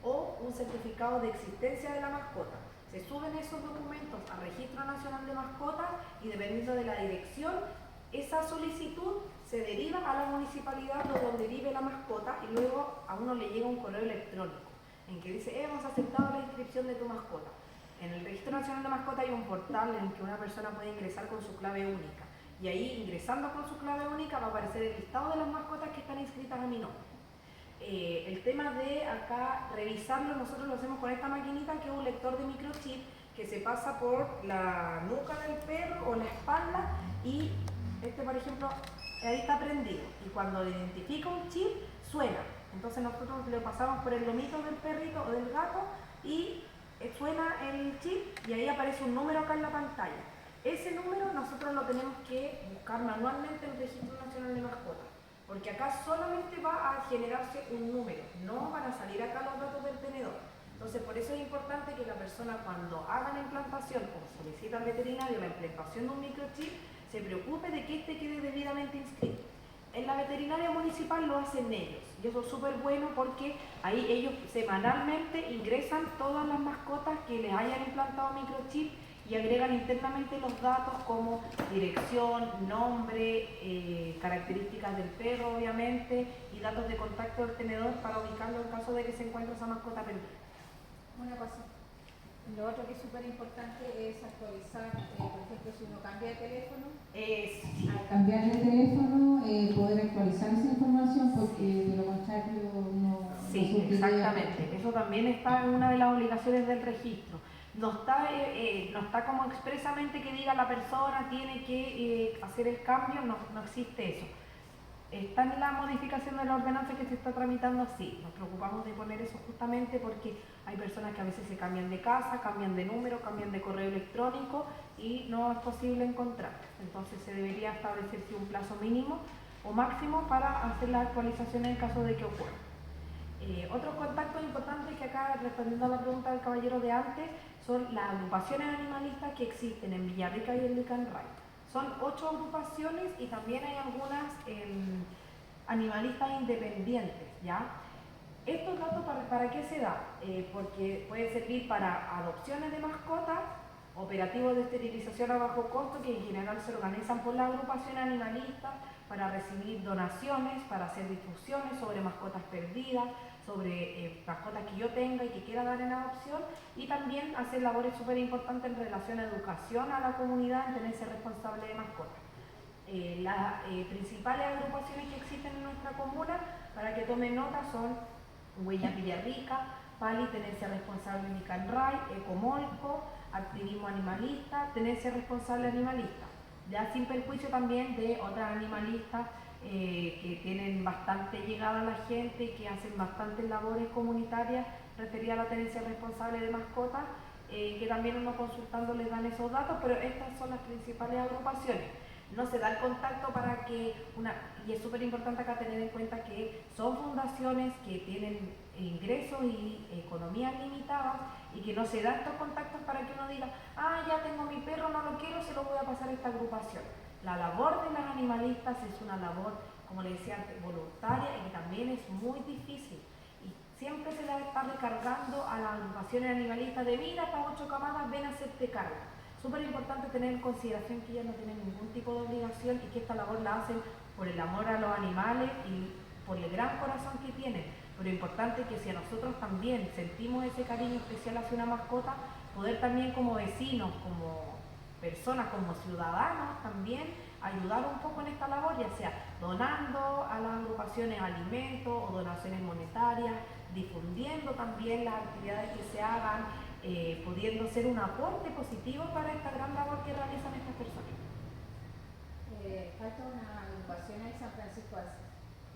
[SPEAKER 2] o un certificado de existencia de la mascota. Se suben esos documentos al Registro Nacional de Mascotas y dependiendo de la dirección, esa solicitud se deriva a la municipalidad donde vive la mascota y luego a uno le llega un correo electrónico en que dice, hemos aceptado la inscripción de tu mascota. En el Registro Nacional de Mascotas hay un portal en el que una persona puede ingresar con su clave única y ahí ingresando con su clave única va a aparecer el listado de las mascotas que están inscritas a mi nombre. El tema de acá revisarlo, nosotros lo hacemos con esta maquinita que es un lector de microchip que se pasa por la nuca del perro o la espalda y por ejemplo, ahí está prendido y cuando identifica un chip suena. Entonces nosotros lo pasamos por el lomito del perrito o del gato y suena el chip y ahí aparece un número acá en la pantalla. Ese número nosotros lo tenemos que buscar manualmente en el Registro Nacional de Mascotas. Porque acá solamente va a generarse un número, no van a salir acá los datos del tenedor. Entonces, por eso es importante que la persona cuando haga la implantación o solicita al veterinario la implantación de un microchip, se preocupe de que este quede debidamente inscrito. En la veterinaria municipal lo hacen ellos, y eso es súper bueno porque ahí ellos semanalmente ingresan todas las mascotas que les hayan implantado microchip y agregan internamente los datos como dirección, nombre, características del perro obviamente y datos de contacto del tenedor para ubicarlo en caso de que se encuentre esa mascota perdida.
[SPEAKER 3] Una cosa. Lo otro que es súper importante es actualizar, por ejemplo, si uno cambia de teléfono.
[SPEAKER 2] Sí.
[SPEAKER 6] Al cambiar de teléfono, poder actualizar esa información porque de lo contrario no.
[SPEAKER 2] Sí, exactamente. Eso también está en una de las obligaciones del registro. No está como expresamente que diga la persona tiene que hacer el cambio, no existe eso. Está en la modificación de la ordenanza que se está tramitando así. Nos preocupamos de poner eso justamente porque hay personas que a veces se cambian de casa, cambian de número, cambian de correo electrónico y no es posible encontrar. Entonces se debería establecerse un plazo mínimo o máximo para hacer la actualización en caso de que ocurra. Otro contacto importante que acá, respondiendo a la pregunta del caballero de antes, son las agrupaciones animalistas que existen en Villarrica y en Licanray. Son 8 agrupaciones y también hay algunas animalistas independientes, ¿ya? ¿Estos datos para qué se da? Porque puede servir para adopciones de mascotas, operativos de esterilización a bajo costo que en general se organizan por la agrupación animalista, para recibir donaciones, para hacer difusiones sobre mascotas perdidas, sobre mascotas que yo tenga y que quiera dar en adopción, y también hacer labores súper importantes en relación a educación a la comunidad en tenencia responsable de mascotas. Las principales agrupaciones que existen en nuestra comuna, para que tomen nota, son Huellas Villarrica, PALI, Tenencia Responsable Micanray, Ecomolco, Activismo Animalista, Tenencia Responsable Animalista. Ya sin perjuicio también de otras animalistas que tienen bastante llegada a la gente y que hacen bastantes labores comunitarias referidas a la tenencia responsable de mascotas, que también uno consultando les dan esos datos, pero estas son las principales agrupaciones. No se da el contacto para que y es súper importante acá tener en cuenta que son fundaciones que tienen ingresos y economías limitadas, y que no se dan estos contactos para que uno diga, ya tengo mi perro, no lo quiero, se lo voy a pasar a esta agrupación. La labor de las animalistas es una labor, como les decía antes, voluntaria, y que también es muy difícil. Y siempre se la está recargando a las agrupaciones animalistas de mira, estas 8 camadas, ven a hacerte cargo. Súper importante tener en consideración que ellas no tienen ningún tipo de obligación y que esta labor la hacen por el amor a los animales y por el gran corazón que tienen. Pero importante que si a nosotros también sentimos ese cariño especial hacia una mascota, poder también como vecinos, como personas, como ciudadanos también ayudar un poco en esta labor, ya sea donando a las agrupaciones alimentos o donaciones monetarias, difundiendo también las actividades que se hagan, pudiendo ser un aporte positivo para esta gran labor que realizan estas personas.
[SPEAKER 3] Falta una agrupación en San Francisco de Asís.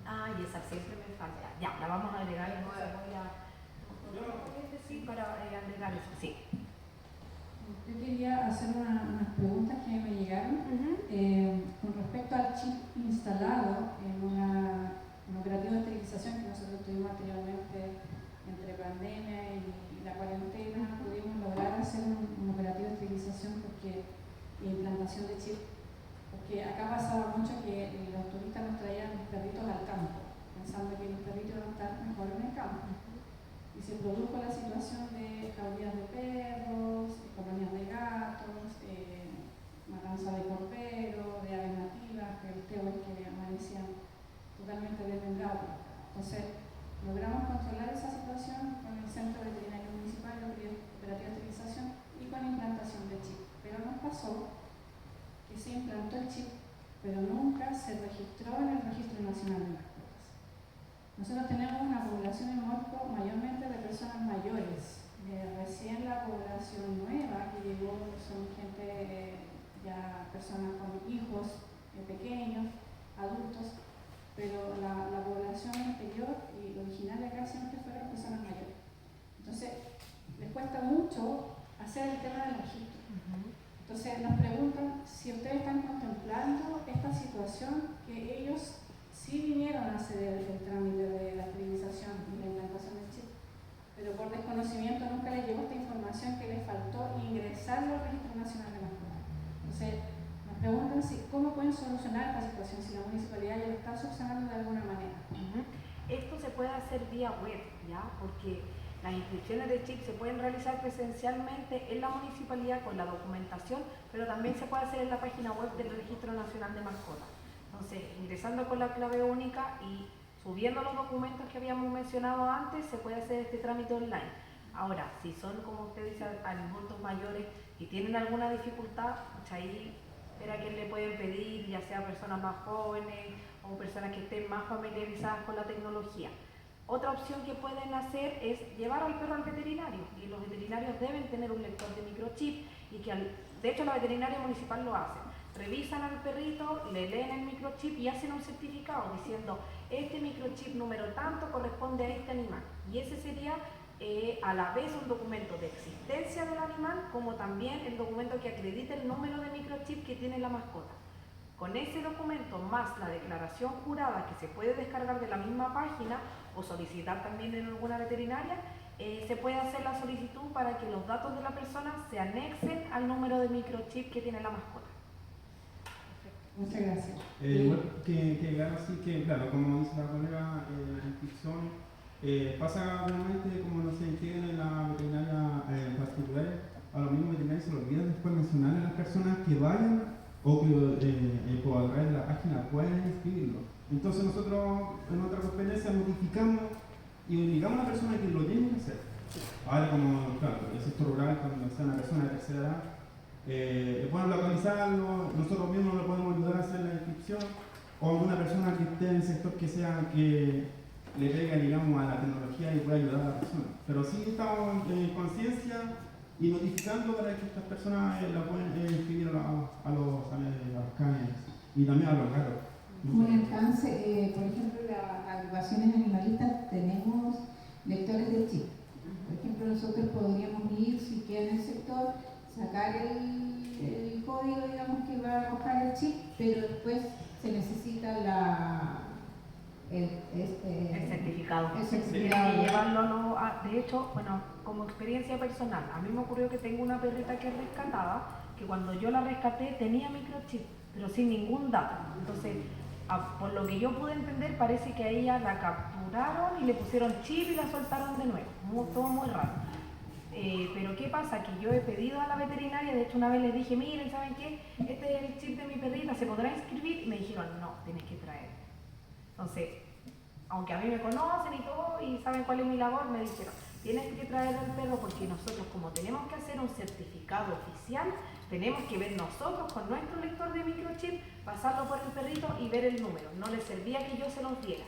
[SPEAKER 2] Y esa siempre me falta. Ya, la vamos a agregar, entonces voy a para agregar eso, sí.
[SPEAKER 6] Yo quería hacer unas preguntas que me llegaron con respecto al chip instalado en un operativo de esterilización que nosotros tuvimos anteriormente entre pandemia y la cuarentena. Pudimos lograr hacer un operativo de esterilización y implantación de chip, porque acá pasaba mucho que los turistas nos traían los perritos al campo, pensando que los perritos iban a estar mejor en el campo. Y se produjo la situación de jaurías de perros, colonias de gatos, matanza de corderos, de aves nativas, que amanecían totalmente desmembrados. Entonces, logramos controlar esa situación con el Centro Veterinario Municipal, la operativa de esterilización y con implantación de chip. Pero nos pasó que se implantó el chip, pero nunca se registró en el Registro Nacional de Mascotas. Nosotros tenemos una población en Molco mayormente de personas mayores. Recién la población nueva que llegó son gente, ya personas con hijos pequeños, adultos, pero la población anterior y original acá siempre fueron personas mayores. Entonces, les cuesta mucho hacer el tema del registro. Entonces, nos preguntan si ustedes están contemplando esta situación, que ellos sí vinieron a hacer el trámite de la esterilización y la implantación del chip, pero por desconocimiento nunca les llegó esta información que les faltó ingresar al Registro Nacional de Mascotas. Entonces, nos preguntan cómo pueden solucionar esta situación, si la municipalidad ya lo está subsanando de alguna manera.
[SPEAKER 2] Esto se puede hacer vía web, ¿ya? Porque las inscripciones de chip se pueden realizar presencialmente en la municipalidad con la documentación, pero también se puede hacer en la página web del Registro Nacional de Mascotas. Entonces, ingresando con la clave única y subiendo los documentos que habíamos mencionado antes, se puede hacer este trámite online. Ahora, si son, como usted dice, adultos mayores y tienen alguna dificultad, pues ahí verá quién le pueden pedir, ya sea personas más jóvenes o personas que estén más familiarizadas con la tecnología. Otra opción que pueden hacer es llevar al perro al veterinario, y los veterinarios deben tener un lector de microchip, y que de hecho la veterinaria municipal lo hace. Revisan al perrito, le leen el microchip y hacen un certificado diciendo este microchip número tanto corresponde a este animal, y ese sería a la vez un documento de existencia del animal, como también el documento que acredita el número de microchip que tiene la mascota. Con ese documento más la declaración jurada, que se puede descargar de la misma página o solicitar también en alguna veterinaria, se puede hacer la solicitud para que los datos de la persona se anexen al número de microchip que tiene la mascota.
[SPEAKER 6] Muchas gracias.
[SPEAKER 5] Igual que claro, sí que, claro, como dice la colega, la inscripción pasa realmente como no se inscriben en la veterinaria particular, a los mismos veterinarios se les olvida después mencionar a las personas que vayan o que por a través de la página pueden inscribirlo. Entonces nosotros en otra competencia modificamos y obligamos a la persona que lo tiene que hacer. Ahora, como claro, el sector rural, cuando sea una persona de tercera edad, es bueno localizarlo, nosotros mismos lo podemos ayudar a hacer la inscripción, o una persona que esté en el sector que le pegue, digamos, a la tecnología y pueda ayudar a la persona. Pero sí estamos en conciencia y notificando para que estas personas la puedan inscribir a los canes y también a los gatos.
[SPEAKER 6] Un alcance, por ejemplo, las agrupaciones animalistas tenemos lectores de chip. Por ejemplo, nosotros podríamos ir, si queda en el sector, sacar el código, digamos, que va a alojar el chip, pero después se necesita el
[SPEAKER 2] certificado.
[SPEAKER 6] El
[SPEAKER 2] Tienes
[SPEAKER 6] certificado.
[SPEAKER 2] que llevarlo de hecho, bueno, como experiencia personal, a mí me ocurrió que tengo una perrita que es rescatada, que cuando yo la rescaté tenía microchip, pero sin ningún dato. Entonces, por lo que yo pude entender, parece que a ella la capturaron y le pusieron chip y la soltaron de nuevo. Todo muy raro. Pero ¿qué pasa? Que yo he pedido a la veterinaria, de hecho una vez les dije, miren, ¿saben qué? Este es el chip de mi perrita, ¿se podrá inscribir? Y me dijeron, no, tienes que traer. Entonces, aunque a mí me conocen y todo y saben cuál es mi labor, me dijeron, tienes que traer al perro porque nosotros, como tenemos que hacer un certificado oficial, tenemos que ver nosotros con nuestro lector de microchip, pasarlo por el perrito y ver el número. No les servía que yo se los diera.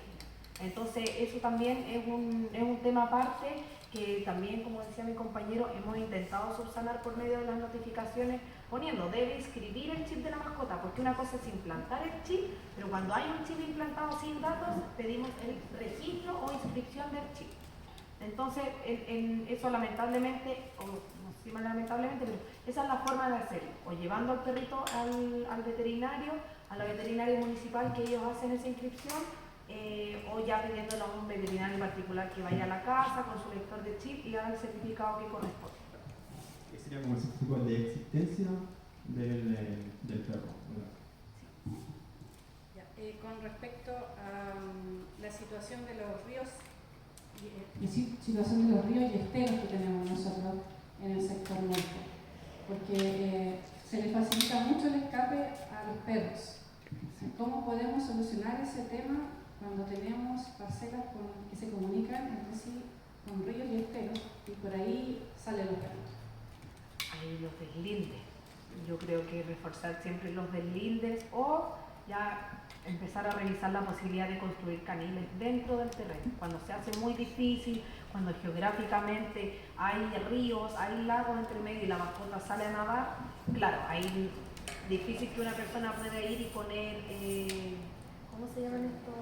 [SPEAKER 2] Entonces, eso también es un tema aparte que también, como decía mi compañero, hemos intentado subsanar por medio de las notificaciones, poniendo, debe inscribir el chip de la mascota, porque una cosa es implantar el chip, pero cuando hay un chip implantado sin datos, pedimos el registro o inscripción del chip. Entonces, eso lamentablemente, o no sé si lamentablemente, pero esa es la forma de hacerlo, o llevando al perrito al veterinario, a la veterinaria municipal que ellos hacen esa inscripción, o ya pidiéndole a un veterinario particular que vaya a la casa con su lector de chip y haga el certificado que corresponde.
[SPEAKER 5] Que sería como el certificado de existencia del perro.
[SPEAKER 3] Ya, con respecto a la situación de los ríos
[SPEAKER 6] Y situación de los ríos y esteros que tenemos nosotros en el sector norte, porque se le facilita mucho el escape a los perros. ¿Cómo podemos solucionar ese tema cuando tenemos parcelas que se comunican entre sí con ríos y esteros y por ahí salen los perros?
[SPEAKER 2] Ahí los deslindes. Yo creo que reforzar siempre los deslindes o ya empezar a revisar la posibilidad de construir caniles dentro del terreno. Cuando se hace muy difícil, cuando geográficamente hay ríos, hay lagos entre medio y la mascota sale a nadar, claro, ahí difícil que una persona pueda ir y poner, ¿cómo se llaman estos?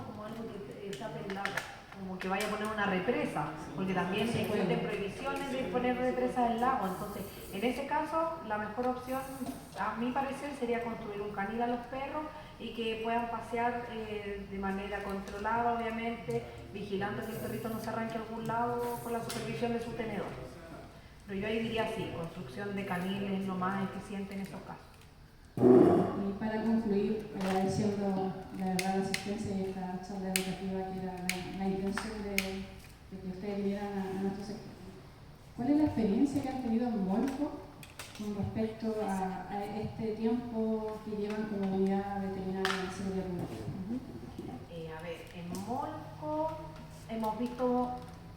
[SPEAKER 2] Como algo que tape el lago, como que vaya a poner una represa, porque también existen prohibiciones de poner represas en el lago. Entonces, en ese caso, la mejor opción, a mi parecer, sería construir un canil a los perros y que puedan pasear de manera controlada, obviamente, vigilando que el perrito no se arranque a algún lado con la supervisión de su tenedor. Pero yo ahí diría sí, construcción de caniles es lo más eficiente en estos casos.
[SPEAKER 6] Y para concluir, agradeciendo la verdad la asistencia y esta charla educativa que era la intención de que ustedes vinieran a nuestro sector. ¿Cuál es la experiencia que han tenido en Molco con respecto a este tiempo que llevan como unidad veterinaria en seguridad pública?
[SPEAKER 2] A ver, en Molco hemos visto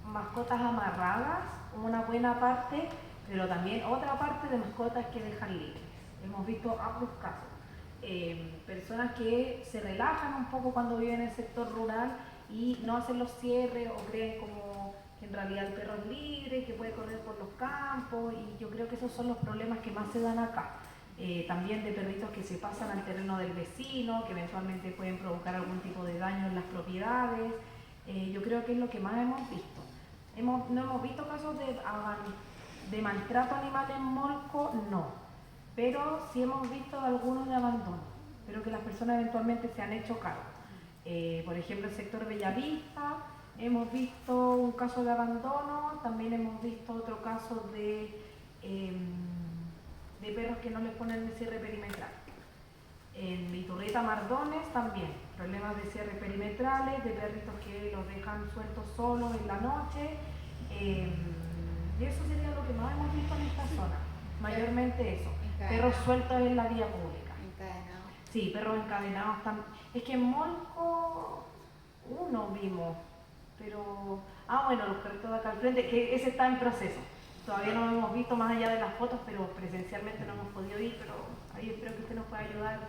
[SPEAKER 2] mascotas amarradas, una buena parte, pero también otra parte de mascotas que dejan libres. Hemos visto ambos casos. Personas que se relajan un poco cuando viven en el sector rural y no hacen los cierres o creen como que en realidad el perro es libre, que puede correr por los campos, y yo creo que esos son los problemas que más se dan acá. También de perritos que se pasan al terreno del vecino, que eventualmente pueden provocar algún tipo de daño en las propiedades. Yo creo que es lo que más hemos visto. No hemos visto casos de maltrato animal en Molco, no. Pero sí hemos visto algunos de abandono, pero que las personas eventualmente se han hecho cargo. Por ejemplo, el sector Bellavista, hemos visto un caso de abandono, también hemos visto otro caso de perros que no les ponen el cierre perimetral. En Iturrieta Mardones también, problemas de cierre perimetrales, de perritos que los dejan sueltos solos en la noche, y eso sería lo que más hemos visto en esta zona, mayormente eso. Perros sueltos en la vía pública.
[SPEAKER 3] encadenados.
[SPEAKER 2] Sí, perros encadenados también. Es que en Molco uno vimos, pero... bueno, los perritos de acá al frente, que ese está en proceso. Todavía no lo hemos visto más allá de las fotos, pero presencialmente no hemos podido ir, pero ahí espero que usted nos pueda ayudar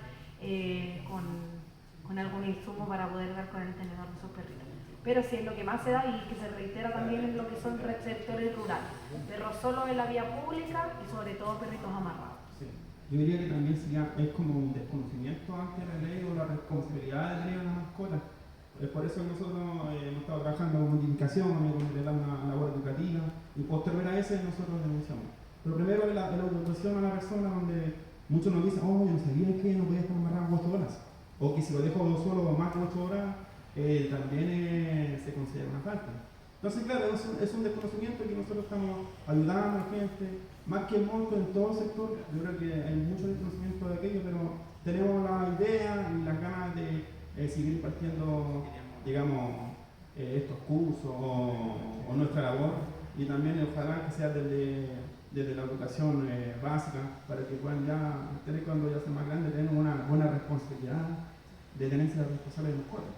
[SPEAKER 2] con algún insumo para poder dar con el tenedor de esos perritos. Pero sí es lo que más se da y que se reitera también en lo que son receptores rurales. Perros solo en la vía pública y sobre todo perritos amarrados.
[SPEAKER 5] Sí. Yo diría que también es como un desconocimiento ante la ley o la responsabilidad de tener una mascota. Es por eso que nosotros hemos estado trabajando con notificación, con una labor educativa y posterior a ese nosotros denunciamos. Pero primero la educación a la persona donde muchos nos dicen, yo no sabía que no podía estar amarrado 8 horas. O que si lo dejo solo más de 8 horas, también se considera una falta. Entonces, claro, es un desconocimiento que nosotros estamos ayudando a la gente, más que en Molco, en todo el sector. Yo creo que hay mucho desconocimiento de aquello, pero tenemos la idea y las ganas de seguir partiendo, digamos, estos cursos o nuestra labor, y también ojalá que sea desde la educación básica, para que puedan ya, ustedes cuando ya sean más grandes, tengan una buena responsabilidad de tenencia responsable de los cuerpos.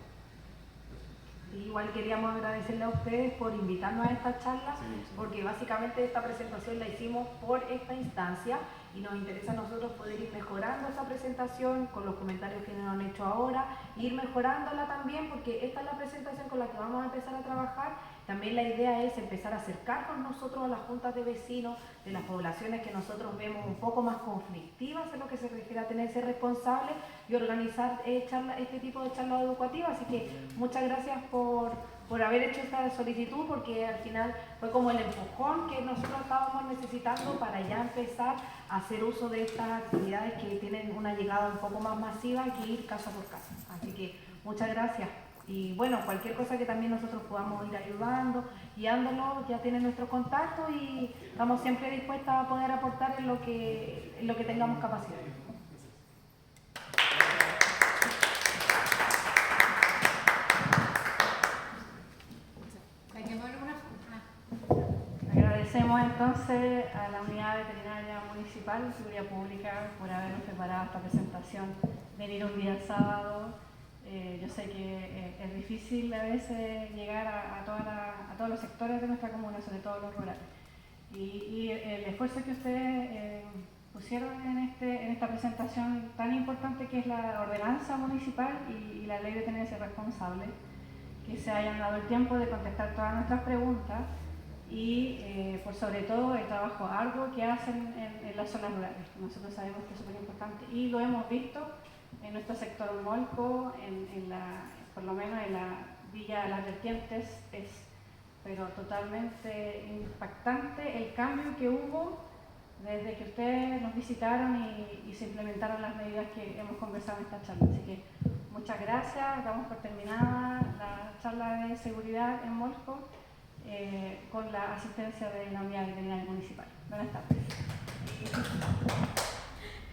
[SPEAKER 2] Igual queríamos agradecerle a ustedes por invitarnos a esta charla, porque básicamente esta presentación la hicimos por esta instancia y nos interesa a nosotros poder ir mejorando esa presentación con los comentarios que nos han hecho ahora, ir mejorándola también, porque esta es la presentación con la que vamos a empezar a trabajar. También la idea es empezar a acercarnos nosotros a las juntas de vecinos de las poblaciones que nosotros vemos un poco más conflictivas en lo que se refiere a tenerse responsable y organizar este tipo de charlas educativas. Así que muchas gracias por haber hecho esta solicitud, porque al final fue como el empujón que nosotros estábamos necesitando para ya empezar a hacer uso de estas actividades que tienen una llegada un poco más masiva que ir casa por casa. Así que muchas gracias. Y bueno, cualquier cosa que también nosotros podamos ir ayudando, guiándolos, ya tienen nuestro contacto y estamos siempre dispuestas a poder aportar en lo que tengamos capacidad.
[SPEAKER 1] Agradecemos entonces a la Unidad Veterinaria Municipal de Seguridad Pública por habernos preparado esta presentación, venir un día sábado. Yo sé que es difícil a veces llegar a todos los sectores de nuestra comuna, sobre todo los rurales. Y el esfuerzo que ustedes pusieron en esta presentación tan importante, que es la ordenanza municipal y la ley de tenencia responsable, que se hayan dado el tiempo de contestar todas nuestras preguntas y por sobre todo el trabajo arduo que hacen en las zonas rurales. Nosotros sabemos que es súper importante y lo hemos visto en nuestro sector Molco, por lo menos en la Villa de las Vertientes, pero totalmente impactante el cambio que hubo desde que ustedes nos visitaron y se implementaron las medidas que hemos conversado en esta charla. Así que muchas gracias, damos por terminada la charla de seguridad en Molco con la asistencia de la Unidad Veterinaria Municipal. Buenas tardes.